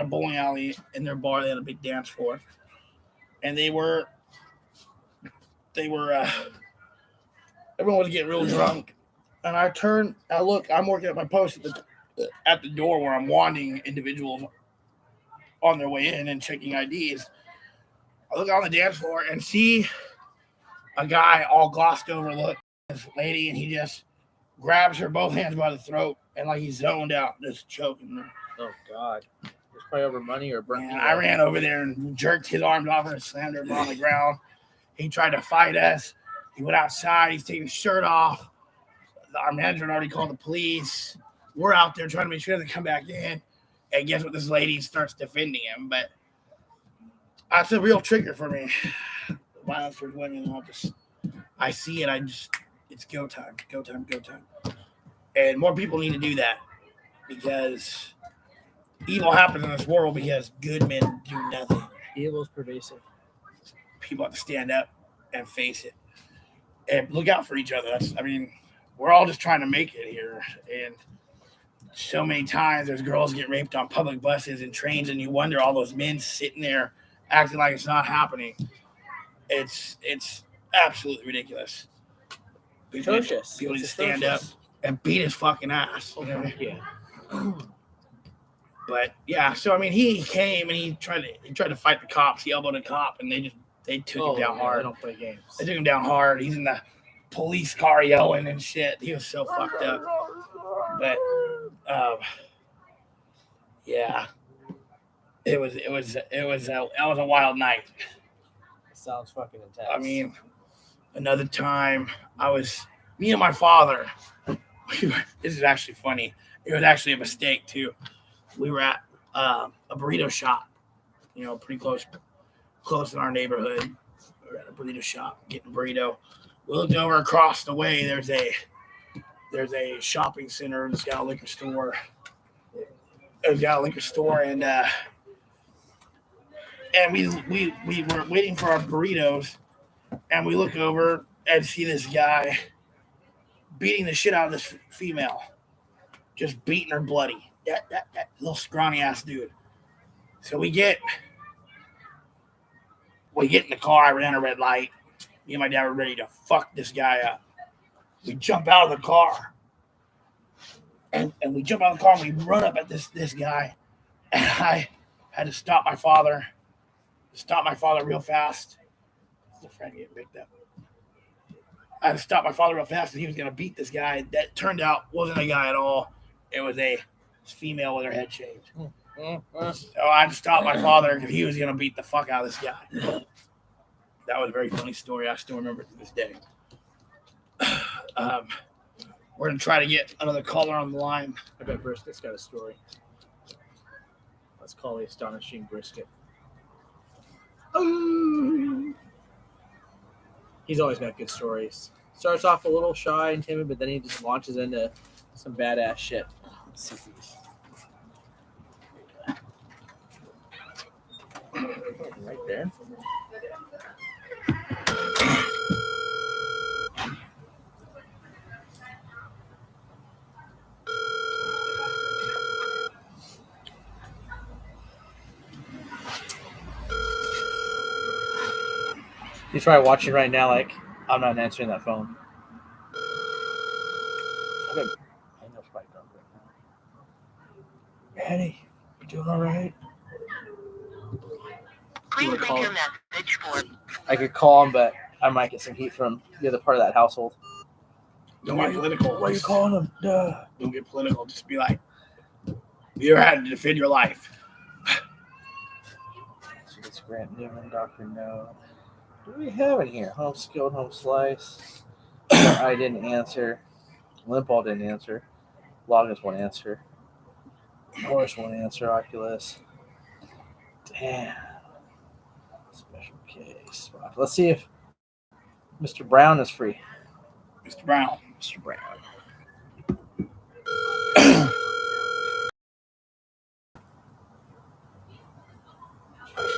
bowling alley in their bar. They had a big dance floor, and everyone was getting real drunk. And I look. I'm working at my post at the door where I'm wanting individuals on their way in and checking IDs. I look on the dance floor and see a guy all glossed over look at this lady, and he just grabs her both hands by the throat and like he's zoned out, just choking her. Oh, God. It's probably over money or burnt. And I ran over there and jerked his arms off her and slammed her on the ground. He tried to fight us. He went outside. He's taking his shirt off. Our manager had already called the police. We're out there trying to make sure they come back in. And guess what? This lady starts defending him. But that's a real trigger for me. Violence towards women. I see it. It's go time. Go time. Go time. And more people need to do that because evil happens in this world because good men do nothing. Evil is pervasive. People have to stand up and face it and look out for each other. We're all just trying to make it here. And so many times there's girls get raped on public buses and trains, and you wonder all those men sitting there acting like it's not happening. It's absolutely ridiculous. People need to stand up and beat his fucking ass. You know? Yeah. But yeah, so he came and he tried to fight the cops. He elbowed a cop, and they took him down hard. They don't play games. They took him down hard. He's in the police car yelling and shit. He was so fucked up. But yeah, it was a wild night. It sounds fucking intense. Another time me and my father. This is actually funny. It was actually a mistake too. We were at a burrito shop, pretty close in our neighborhood. We were at a burrito shop getting a burrito. We looked over across the way. There's a shopping center that's got a liquor store. It's got a liquor store, and we were waiting for our burritos, and we look over and see this guy beating the shit out of this female. Just beating her bloody. That little scrawny ass dude. So we get in the car. I ran a red light. Me and my dad were ready to fuck this guy up. We jump out of the car. And we jump out of the car and we run up at this guy. And I had to stop my father. Real fast. The friend getting picked up. I had to stop my father real fast and he was going to beat this guy. That turned out wasn't a guy at all. It was a female with her head shaved. So I had to stop my father because he was going to beat the fuck out of this guy. That was a very funny story. I still remember it to this day. We're going to try to get another caller on the line. I bet Brisket's got a story. Let's call the astonishing Brisket. He's always got good stories. Starts off a little shy and timid, but then he just launches into some badass shit. Let's see these. Right there. He's probably watching right now like, I'm not answering that phone. I know it's probably drunk right now. Eddie, you doing all right? Please leave your message for. I could call him, but I might get some heat from the other part of that household. Don't get political. Why are you calling him? Duh. Don't get political. Just be like, you ever had to defend your life? So it's Grant Newman, Dr. No. What do we have in here? Home skilled, home slice. I didn't answer. Limpall didn't answer. Loggins won't answer. Morris won't answer. Oculus. Damn. Special case. Let's see if Mr. Brown is free. Mr. Brown. Mr. Brown.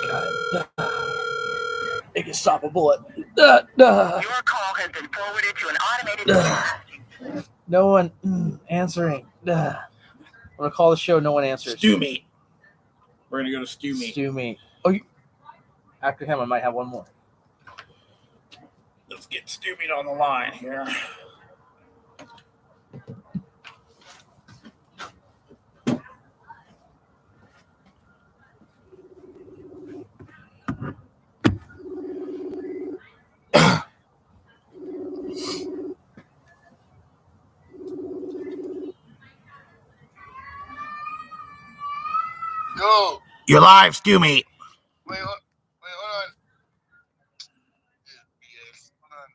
God. It can stop a bullet. Your call has been forwarded to an automated. No one answering. I'm gonna call the show. No one answers. Stew meat. We're gonna go to stew meat. Stew meat. Oh, after him, I might have one more. Let's get stew meat on the line here. Yo, You're live, stew meat. wait, hold on. Yes, hold on.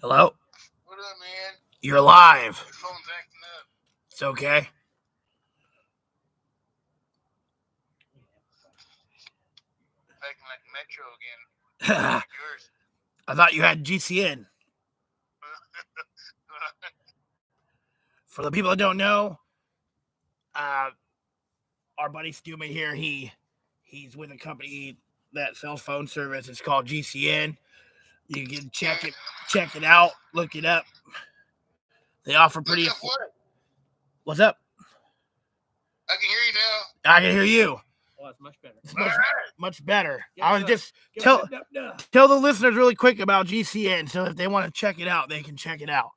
Hello? What up, man? You're live. Your phone's acting up. It's okay. Acting like Metro again. Yours. I thought you had GCN. For the people that don't know, our buddy Stew-Mate here, he's with a company that sells phone service. It's called GCN. You can check it out, look it up. They offer pretty. What's up? I can hear you now. I can hear you. Oh, it's much better. It's much better. Give I it was up. just Give tell it up. tell the listeners really quick about GCN, so if they want to check it out, they can check it out.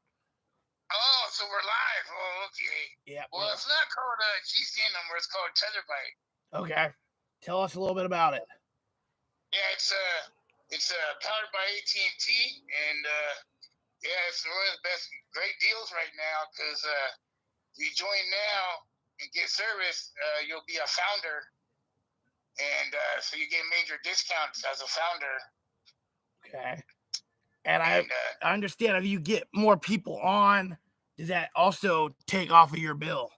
Oh, so we're live. Oh, okay. Yeah. Well, it's not called GCN number. It's called Tetherbyte. Okay. Tell us a little bit about it. Yeah, it's powered by AT&T, and yeah, it's one of the best, great deals right now because if you join now and get service, you'll be a founder, and so you get major discounts as a founder. Okay. And I understand if you get more people on, does that also take off of your bill?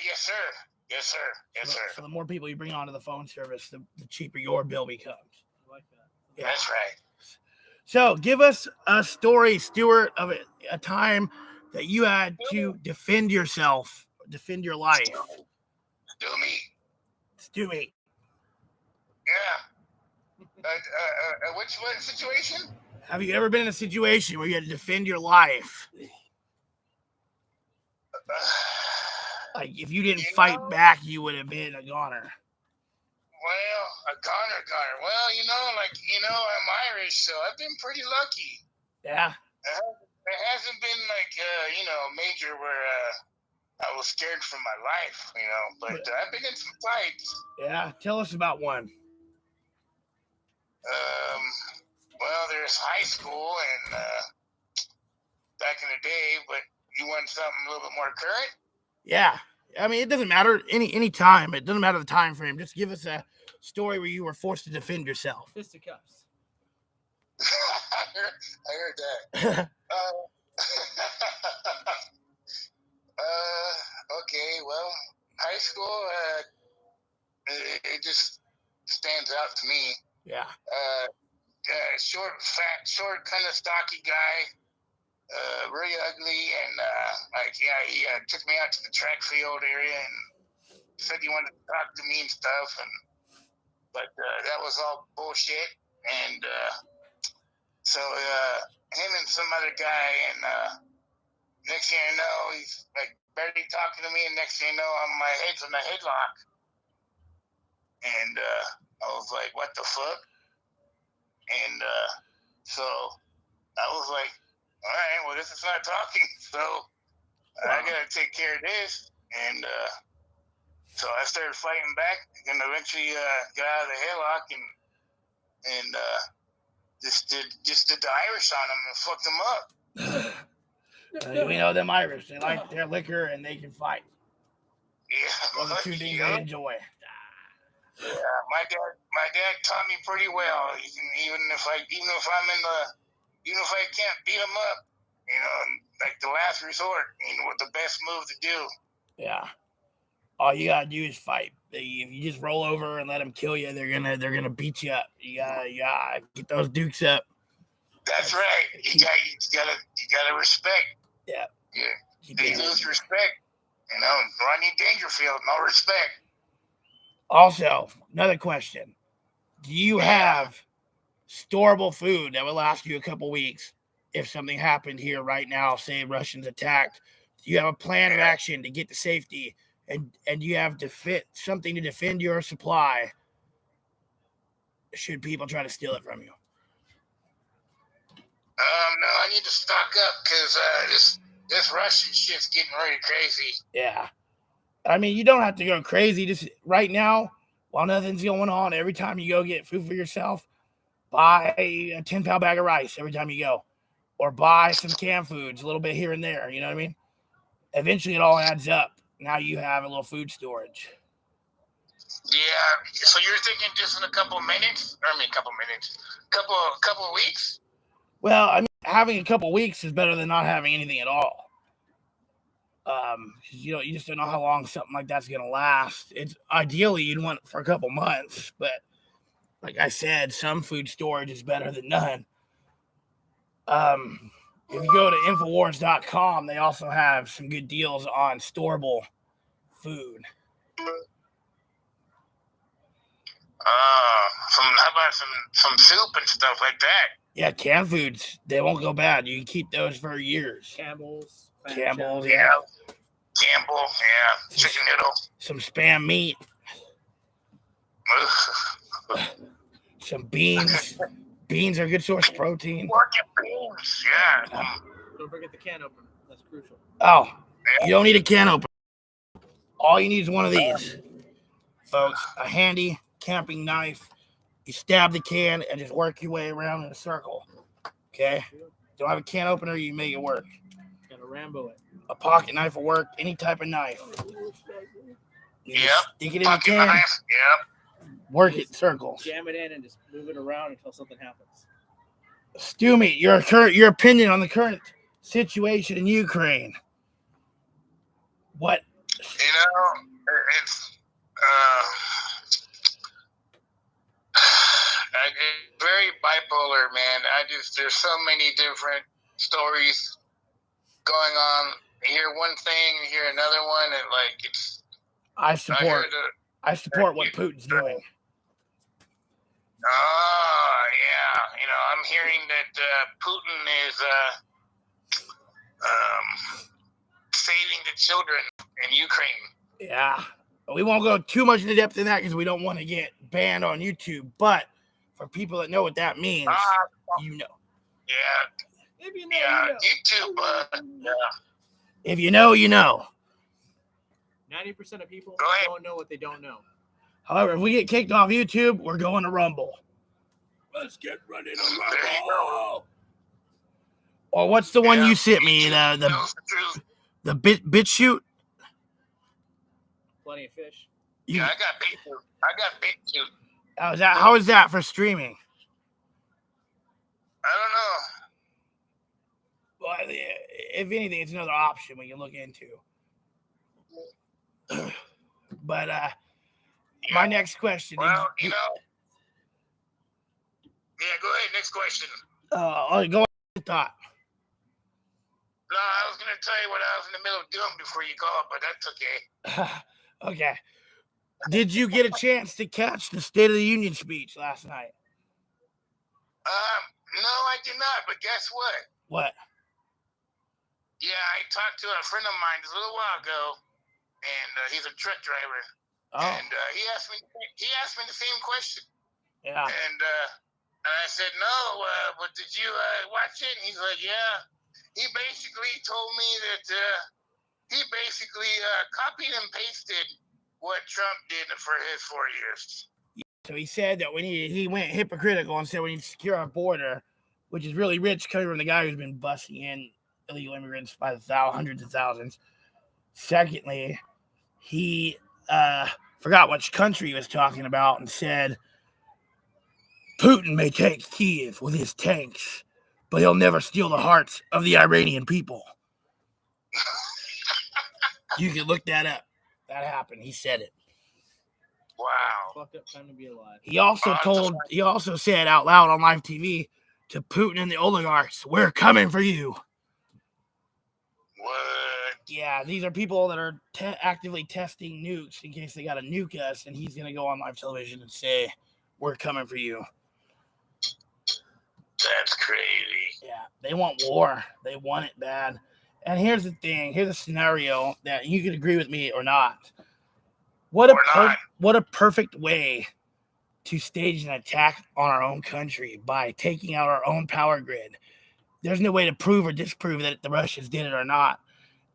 Yes, sir. Yes, sir. Yes, sir. So the more people you bring onto the phone service, the cheaper your bill becomes. I like that. Yeah. That's right. So give us a story, Stuart, of a time that you had to defend yourself defend your life. Do me. Stewie. Yeah. What situation? Have you ever been in a situation where you had to defend your life? Like, if you didn't fight back, you would have been a goner. Well, a goner. Well, I'm Irish, so I've been pretty lucky. Yeah. It hasn't been like, major where I was scared for my life, but I've been in some fights. Yeah. Tell us about one. Well, there's high school and back in the day, but you want something a little bit more current? Yeah. I mean, it doesn't matter any time. It doesn't matter the time frame. Just give us a story where you were forced to defend yourself. Fisticuffs. I heard that. Okay, well, high school, it just stands out to me. Yeah. Short, fat, kind of stocky guy, really ugly, and he took me out to the track field area and said he wanted to talk to me and stuff, but that was all bullshit, and so him and some other guy, and next thing I know, he's like barely talking to me, and next thing I know, my head's in a headlock, and I was like, what the fuck? And so I was like, all right, well, this is not talking, so I gotta take care of this. And so I started fighting back, and eventually got out of the headlock and just did the Irish on him and fucked him up. We know them Irish. They like their liquor and they can fight. Yeah, Those are two things they enjoy. Yeah, my dad taught me pretty well. Even if I can't beat him up, like the last resort, what the best move to do. Yeah. All you gotta do is fight. If you just roll over and let them kill you, they're gonna beat you up. You gotta get those dukes up. That's right. You gotta respect. Yeah. Yeah. They lose respect. Rodney Dangerfield, no respect. Also, another question. Do you have storable food that will last you a couple weeks if something happened here right now, say Russians attacked? Do you have a plan of action to get to safety? And you have something to defend your supply should people try to steal it from you? No, I need to stock up because this Russian shit's getting really crazy. Yeah. I mean, you don't have to go crazy. Just right now, while nothing's going on, every time you go get food for yourself, buy a 10-pound bag of rice every time you go. Or buy some canned foods, a little bit here and there. You know what I mean? Eventually, it all adds up. Now you have a little food storage. Yeah. So you're thinking just in a couple of minutes? Couple of weeks? Well, I mean, having a couple of weeks is better than not having anything at all. You just don't know how long something like that's gonna last. It's ideally you'd want it for a couple months, but like I said, some food storage is better than none. If you go to Infowars.com, they also have some good deals on storable food. How about some soup and stuff like that? Yeah, canned foods, they won't go bad. You can keep those for years. Campbell's, yeah. Campbell, yeah. Chicken noodle. Some Spam meat. Some beans. Beans are a good source of protein. Beans, yeah. Don't forget the can opener. That's crucial. Oh, you don't need a can opener. All you need is one of these, folks. A handy camping knife. You stab the can and just work your way around in a circle. Okay? Don't have a can opener, you make it work. Gotta Rambo it. A pocket knife will work, any type of knife. Yep. Stick it in the can. Knife. Yep. Work it in circles. Jam it in and just move it around until something happens. Stewie, your opinion on the current situation in Ukraine. What? It's very bipolar, man. There's so many different stories going on hear one thing, you hear another one, and like it's. I I support. heard I support what Putin's doing. Oh, yeah. You know, I'm hearing that Putin is saving the children in Ukraine. Yeah, we won't go too much into depth in that because we don't want to get banned on YouTube. But for people that know what that means, you know. Yeah. If you know, Yeah. you know. YouTube. Yeah. If you know, you know. 90% of people Go ahead. don't know what they don't know. However, if we get kicked off YouTube, we're going to Rumble. Let's get ready to There you go. Rumble. Or what's the one you sent me? YouTube The knows the truth. the bit shoot. Plenty of fish. Yeah, I got BitChute. How is that for streaming? I don't know. Well, if anything, it's another option we can look into. But my next question. Well, you know. Yeah, go ahead. Next question. Go on with thought. No, I was gonna tell you what I was in the middle of doing before you called, but that's okay. Okay. Did you get a chance to catch the State of the Union speech last night? No, I did not. But guess what? What? Yeah, I talked to a friend of mine just a little while ago, and he's a truck driver. Oh, And he asked me the same question, yeah. and I said no, but did you watch it? And he's like, yeah. He basically told me that he basically copied and pasted what Trump did for his 4 years. So he said that he went hypocritical and said we need to secure our border, which is really rich coming from the guy who's been busting in illegal immigrants by the hundreds of thousands. Secondly, he forgot which country he was talking about and said Putin may take Kiev with his tanks, but he'll never steal the hearts of the Iranian people. You can look that up. That happened. He said it. Wow. Fucked up time to be alive. He also said out loud on live TV to Putin and the oligarchs, "We're coming for you." What? Yeah, these are people that are actively testing nukes in case they got to nuke us, and he's going to go on live television and say, "We're coming for you." That's crazy. Yeah, they want war. They want it bad. And here's the thing. Here's a scenario that you can agree with me or not. What a perfect way to stage an attack on our own country by taking out our own power grid. There's no way to prove or disprove that the Russians did it or not.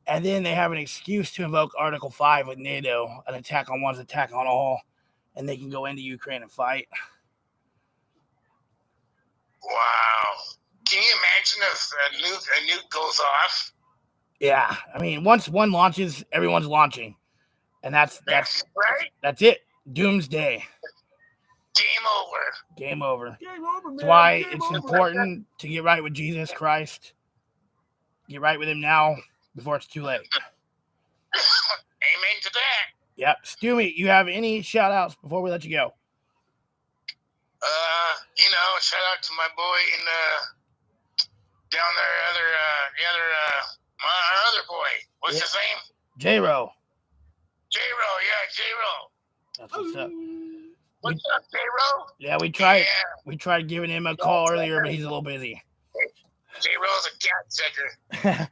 And then they have an excuse to invoke Article 5 with NATO, an attack on one's attack on all, and they can go into Ukraine and fight. Wow. Can you imagine if a nuke goes off? Yeah, I mean, once one launches, everyone's launching. And that's right. That's it. Doomsday. Game over. Game over. Game over, man. That's why Game it's over. important to get right with Jesus Christ. Get right with him now before it's too late. Amen to that. Yep. Stewie, you have any shout outs before we let you go? Shout out to my boy in down there, our other boy. What's his name? J-Ro. J-Ro, yeah, J-Ro. That's what's up. What's up, J-Ro? Yeah, we tried. Yeah. We tried giving him a call earlier, but he's a little busy. J-Ro's a cat checker.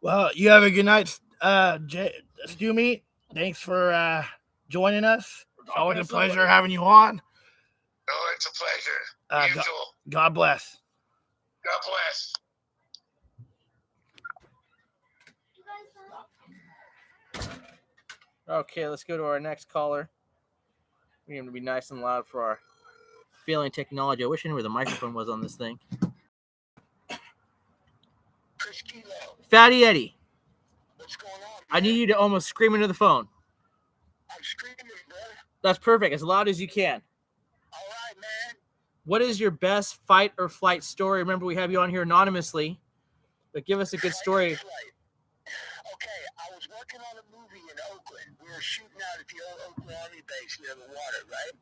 Well, you have a good night, Stewie. Thanks for joining us. It's always a pleasure having you on. Oh, it's a pleasure. Usual. God bless. God bless. Okay, let's go to our next caller. We're going to be nice and loud for our failing technology. I wish I knew where the microphone was on this thing. Chris Kilo. Fatty Eddie, What's going on? I need you to almost scream into the phone. I'm screaming, bro. That's perfect, as loud as you can. All right, man. What is your best fight or flight story? Remember, we have you on here anonymously, but give us a good story. Okay, I was working on a movie in Oakland. We were shooting out at the old Oakland Army base near the water, right?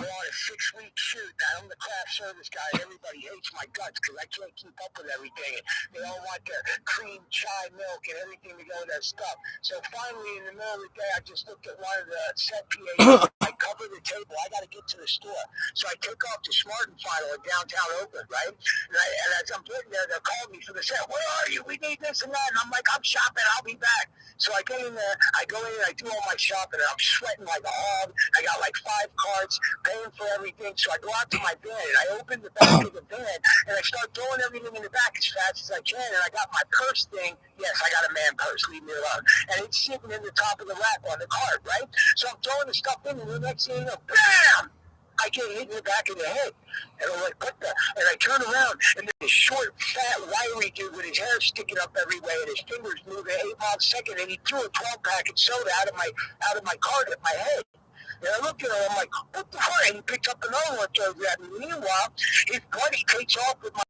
We're on a 6-week shoot. Now, I'm the craft service guy, and everybody hates my guts because I can't keep up with everything. They all want their cream, chai, milk, and everything to go with their stuff. So finally, in the middle of the day, I just looked at one of the set PAs. I covered the table. I got to get to the store. So I take off to Smart and Final in downtown Oakland, right? And as I'm getting there, they're calling me for the set. Where are you? We need this and that. And I'm like, I'm shopping. I'll be back. So I get in there, I go in, I do all my shopping, and I'm sweating like a hog. I got like 5 carts, paying for everything. So I go out to my van, and I open the back of the van, and I start throwing everything in the back as fast as I can. And I got my purse thing. Yes, I got a man purse. Leave me alone. And it's sitting in the top of the rack on the cart, right? So I'm throwing the stuff in, and the next thing you know, bam! I get hit in the back of the head. And I'm like, what the? And I turn around, and this short, fat, wiry dude with his hair sticking up everywhere and his fingers moving 8 miles a second, and he threw a 12-pack of soda out of my cart at my head. And I looked at him, I'm like, what the fuck? And he picked up another one and throws it at me. Meanwhile, his buddy takes off with my...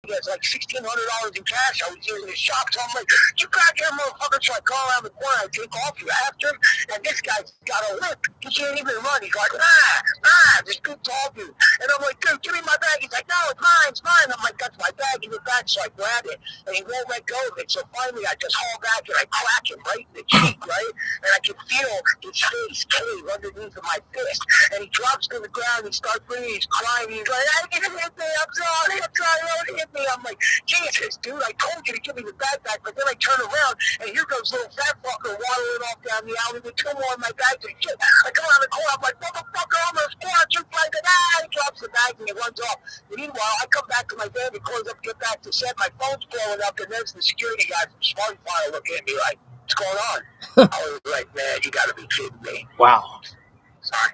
He has like $1,600 in cash. I was using his shop, so I'm like, you back here, motherfucker. So I call around the corner, I take off, you after him, and this guy's got a whip. He can't even run. He's like, this good tall dude. And I'm like, dude, give me my bag. He's like, no, it's mine. I'm like, that's my bag, give it back. So I grab it, and he won't let go of it. So finally, I just haul back, and I crack him right in the cheek, right? And I can feel his face cave underneath of my fist. And he drops to the ground, he starts breathing, he's crying, he's like, I didn't hit me, I'm sorry, don't hit me. I'm like, Jesus, dude, I told you to give me the bag back, but then I turn around, and here goes little fat fucker waddling off down the alley with 2 more of my bags and shit. I come around the corner, I'm like, motherfucker, almost squat, you like it, he drops the bag and he runs off. And meanwhile, I come back to my van to close up, get back to set, my phone's blowing up, and there's the security guy from Smart Fire looking at me like, what's going on? I was like, man, you gotta be kidding me. Wow. Sorry.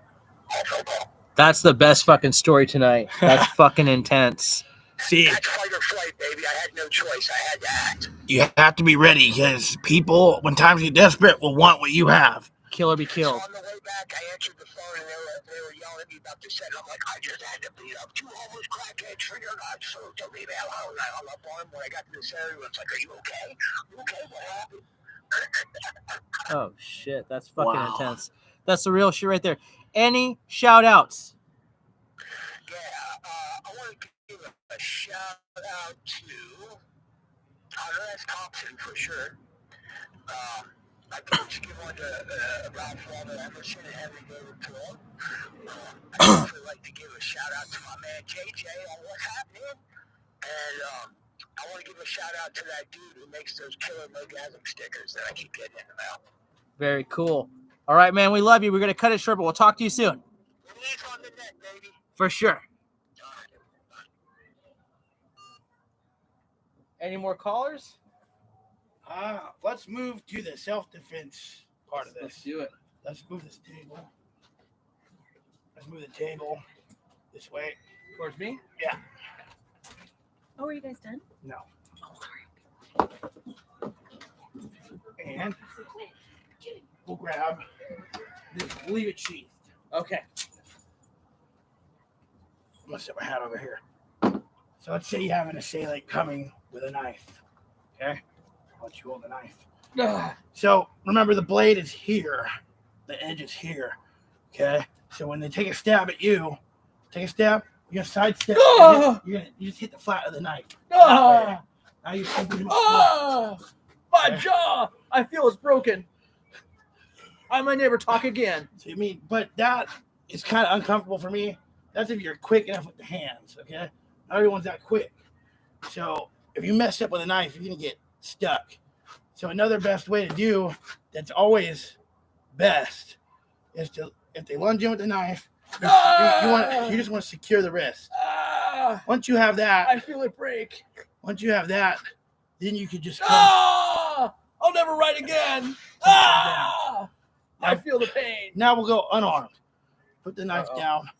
All phone call. That's the best fucking story tonight. That's fucking intense. See, That's fight or flight, baby. I had no choice. I had to act. you have to be ready because people, when times get desperate, will want what you have. Kill or be So killed. on the way back, I answered the phone, and they were yelling at me about the set. I'm like, I just had to beat up 2 homeless crackheads for your guys, so don't leave me alone. I hung up on him. When I got to this area, it's like, are you okay? You okay? What happened? Oh shit, that's fucking Wow. intense. That's the real shit right there. Any shout outs? Yeah, I want to give a shout out to Hunter S. Thompson for sure. I can just give one to Ralph Waldo Emerson and Henry David Thoreau. I'd also like to give a shout out to my man JJ on what's happening. And I want to give a shout out to that dude who makes those killer Mogasm stickers that I keep getting in the mail. Very cool. All right, man, we love you. We're gonna cut it short, but we'll talk to you soon. Release on the net, baby. For sure. Any more callers? Let's move to the self-defense part of Let's this. do it. Let's move this table. Let's move the table this way. Towards me? Yeah. Oh, are you guys done? No. Oh, sorry. And we'll grab this. We'll leave it sheathed. Okay. I'm gonna set my hat over here. So let's say you have an assailant coming with a knife. Okay? I'll let you hold the knife. So remember, the blade is here. The edge is here. Okay? So when they take a stab at you, you're gonna sidestep. You just hit the flat of the knife. That way. Now you can pretty much My jaw! I feel it's broken. I might never talk again. So you mean, but that is kind of uncomfortable for me. That's if you're quick enough with the hands, okay? Not everyone's that quick. So if you mess up with a knife, you're gonna get stuck. So another best way to do that's always best is to, if they lunge in with the knife, you just want to secure the wrist. Once you have that, I feel it break. once you have that, then you could just come. I'll never write again. I feel the pain. Now we'll go unarmed. Put the knife Uh-oh. down.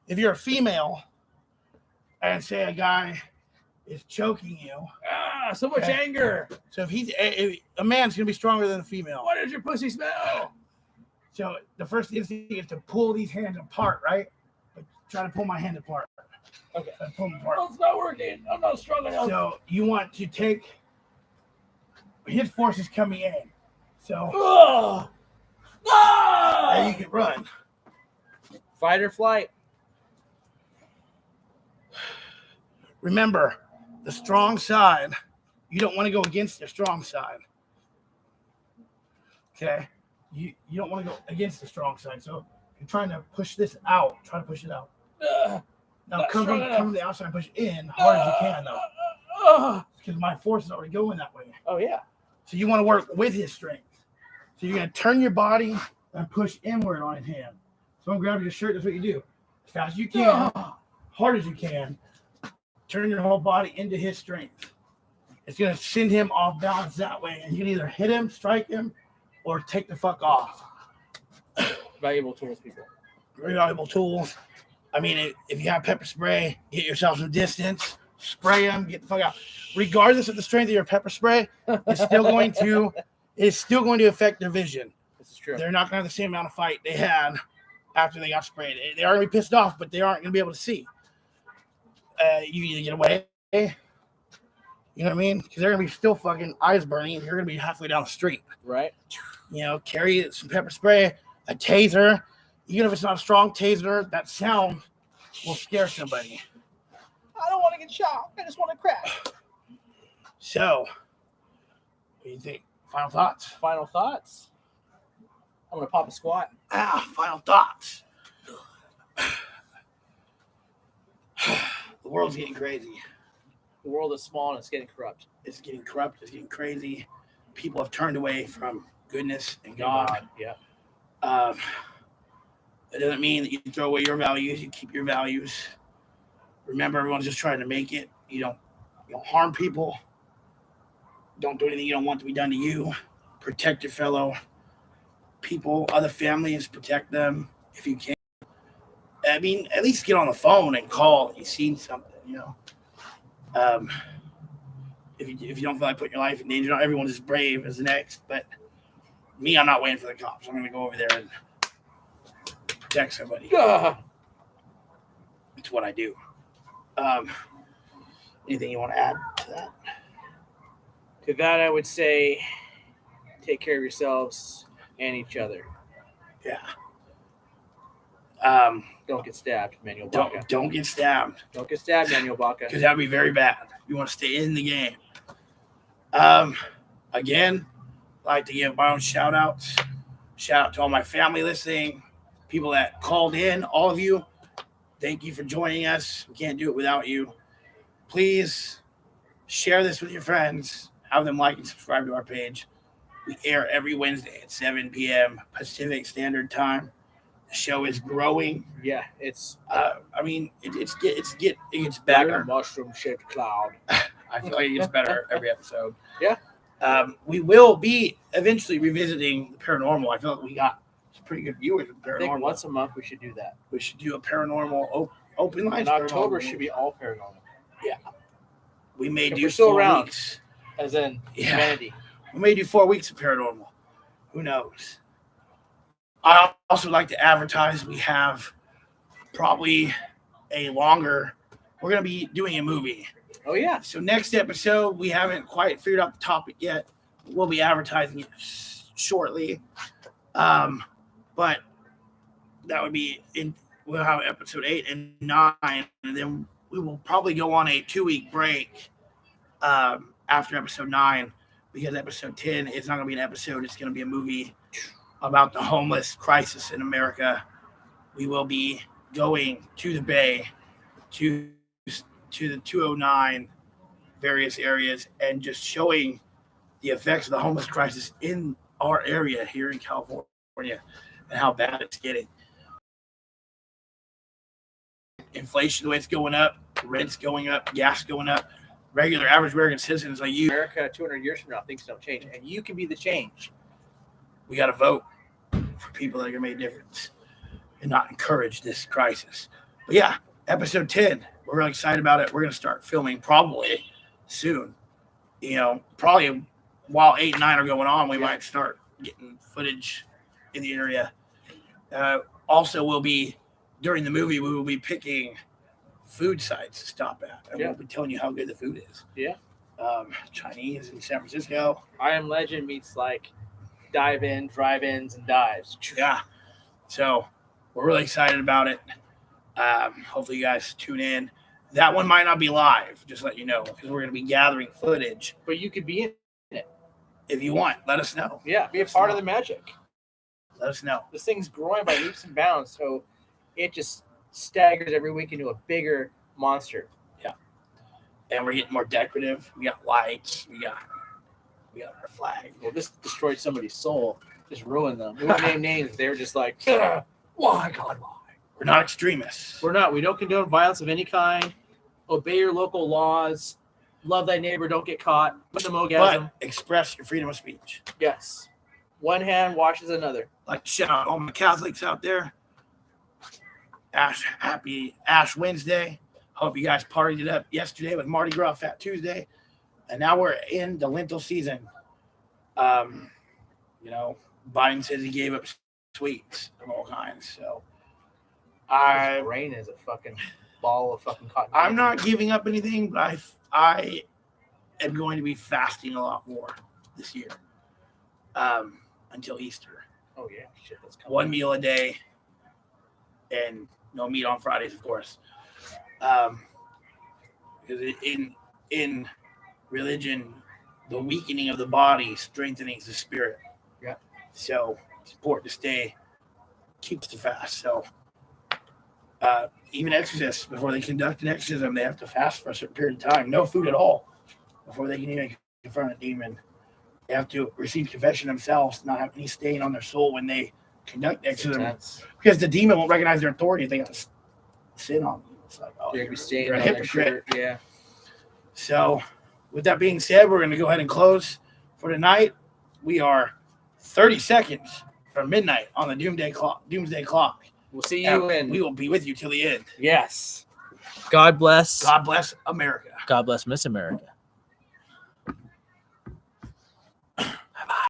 If you're a female and say a guy is choking you, So much Okay. anger. so if a man's gonna be stronger than a female. Why does your pussy smell? So the first instinct is to pull these hands apart, right? But try to pull my hand apart. Okay. Pull them apart. It's not working. I'm not strong enough. So you want to take his force is coming in. So Oh! now you can run. Fight or flight. Remember, the strong side, you don't want to go against the strong side. Okay? You don't want to go against the strong side. So if you're trying to push this out, try to push it out. Now come from the outside and push in hard as you can, though. Because my force is already going that way. Oh, yeah. So you want to work with his strength. So you're going to turn your body and push inward on his hand. So I'm grabbing your shirt. That's what you do. As fast as you can, hard as you can. Turn your whole body into his strength. It's going to send him off balance that way. And you can either hit him, strike him, or take the fuck off. Valuable tools, people. Very valuable tools. I mean, if you have pepper spray, get yourself some distance, spray them, get the fuck out. Regardless of the strength of your pepper spray, it's still going to affect their vision. This is true. They're not going to have the same amount of fight they had after they got sprayed. They are going to be pissed off, but they aren't going to be able to see. You either get away, you know what I mean? Because they're going to be still fucking eyes burning, and you're going to be halfway down the street. Right. You know, carry some pepper spray, a taser. Even if it's not a strong taser, that sound will scare somebody. I don't want to get shot. I just want to crash. So, what do you think? Final thoughts? Final thoughts. I'm going to pop a squat. Final thoughts. The world's getting crazy. The world is small and it's getting corrupt. It's getting corrupt. It's getting crazy. People have turned away from goodness and God. Yeah. It doesn't mean that you throw away your values. You keep your values. Remember, everyone's just trying to make it. You don't harm people. Don't do anything you don't want to be done to you. Protect your fellow people, other families. Protect them if you can. I mean, at least get on the phone and call if you've seen something, you know. If you don't feel like putting your life in danger, not everyone's as brave as the next. But me, I'm not waiting for the cops. I'm going to go over there and protect somebody. It's what I do. Anything you want to add to that? To that, I would say take care of yourselves and each other. Yeah. Don't get stabbed, Manuel Baca. Don't get stabbed. Don't get stabbed, Manuel Baca. Because that would be very bad. You want to stay in the game. Again, I'd like to give my own shout outs. Shout out to all my family listening, people that called in, all of you. Thank you for joining us. We can't do it without you. Please share this with your friends. Have them like and subscribe to our page. We air every Wednesday at 7 p.m. Pacific Standard Time. The show is growing. Yeah, it's. It gets better. Mushroom-shaped cloud. I feel like it gets better every episode. Yeah. We will be eventually revisiting the paranormal. I feel like we got some pretty good viewers of paranormal. I think once a month we should do that. We should do a paranormal open line. And October should be all paranormal. Yeah. We may If do we're still 4 around. weeks. As in Yeah. humanity. We may do 4 weeks of paranormal. Who knows? I also like to advertise we have probably a longer. We're going to be doing a movie. Oh, yeah. So next episode, we haven't quite figured out the topic yet. We'll be advertising it shortly. But that would be we'll have episode 8 and 9, and then we will probably go on a 2-week break after episode 9, because episode 10 is not going to be an episode. It's going to be a movie about the homeless crisis in America. We will be going to the Bay, to the 209, various areas, and just showing the effects of the homeless crisis in our area here in California and how bad it's getting. Inflation, the way it's going up, rent's going up, gas going up. Regular average American citizens like you, America 200 years from now, things don't change. And you can be the change. we got to vote for people that are going to make a difference and not encourage this crisis. But yeah, episode 10, we're really excited about it. We're going to start filming probably soon. You know, probably while 8 and 9 are going on, we might start getting footage in the area. Also, we'll be, during the movie, we will be picking food sites to stop at. And we'll be telling you how good the food is. Yeah. Chinese in San Francisco. I Am Legend meets like dive in, drive-ins, and dives. Yeah. So we're really excited about it. Hopefully you guys tune in. That one might not be live, just let you know, because we're going to be gathering footage. But you could be in it. If you want, let us know. Yeah, be a part of the magic. Let us know. This thing's growing by leaps and bounds, so it just staggers every week into a bigger monster. And we're getting more decorative. We got lights. We got our flag. Well, this destroyed somebody's soul. Just ruined them. We won't name names. They were just like, why, God, why? We're not extremists. We're not. We don't condone violence of any kind. Obey your local laws. Love thy neighbor. Don't get caught. With them orgasm. But express your freedom of speech. Yes. One hand washes another. Like to shout out all my Catholics out there. Happy Ash Wednesday. Hope you guys partied it up yesterday with Mardi Gras Fat Tuesday. And now we're in the Lentil season. Biden says he gave up sweets of all kinds. So His brain is a fucking ball of fucking cotton. I'm not giving up anything, but I am going to be fasting a lot more this year. Until Easter. Oh yeah, shit, that's coming. One meal a day. And no meat on Fridays, of course. Because in religion, the weakening of the body strengthens the spirit. Yeah. So it's important to keep the fast. So even exorcists, before they conduct an exorcism, they have to fast for a certain period of time. No food at all before they can even confront a demon. They have to receive confession themselves, not have any stain on their soul when they conduct the exorcism. Because the demon won't recognize their authority if they got sin on them. It's like, oh, You're you're a hypocrite. Yeah. So, with that being said, we're going to go ahead and close for tonight. We are 30 seconds from midnight on the Doomsday Clock. We'll see you And we will be with you till the end. Yes. God bless. God bless America. God bless Miss America.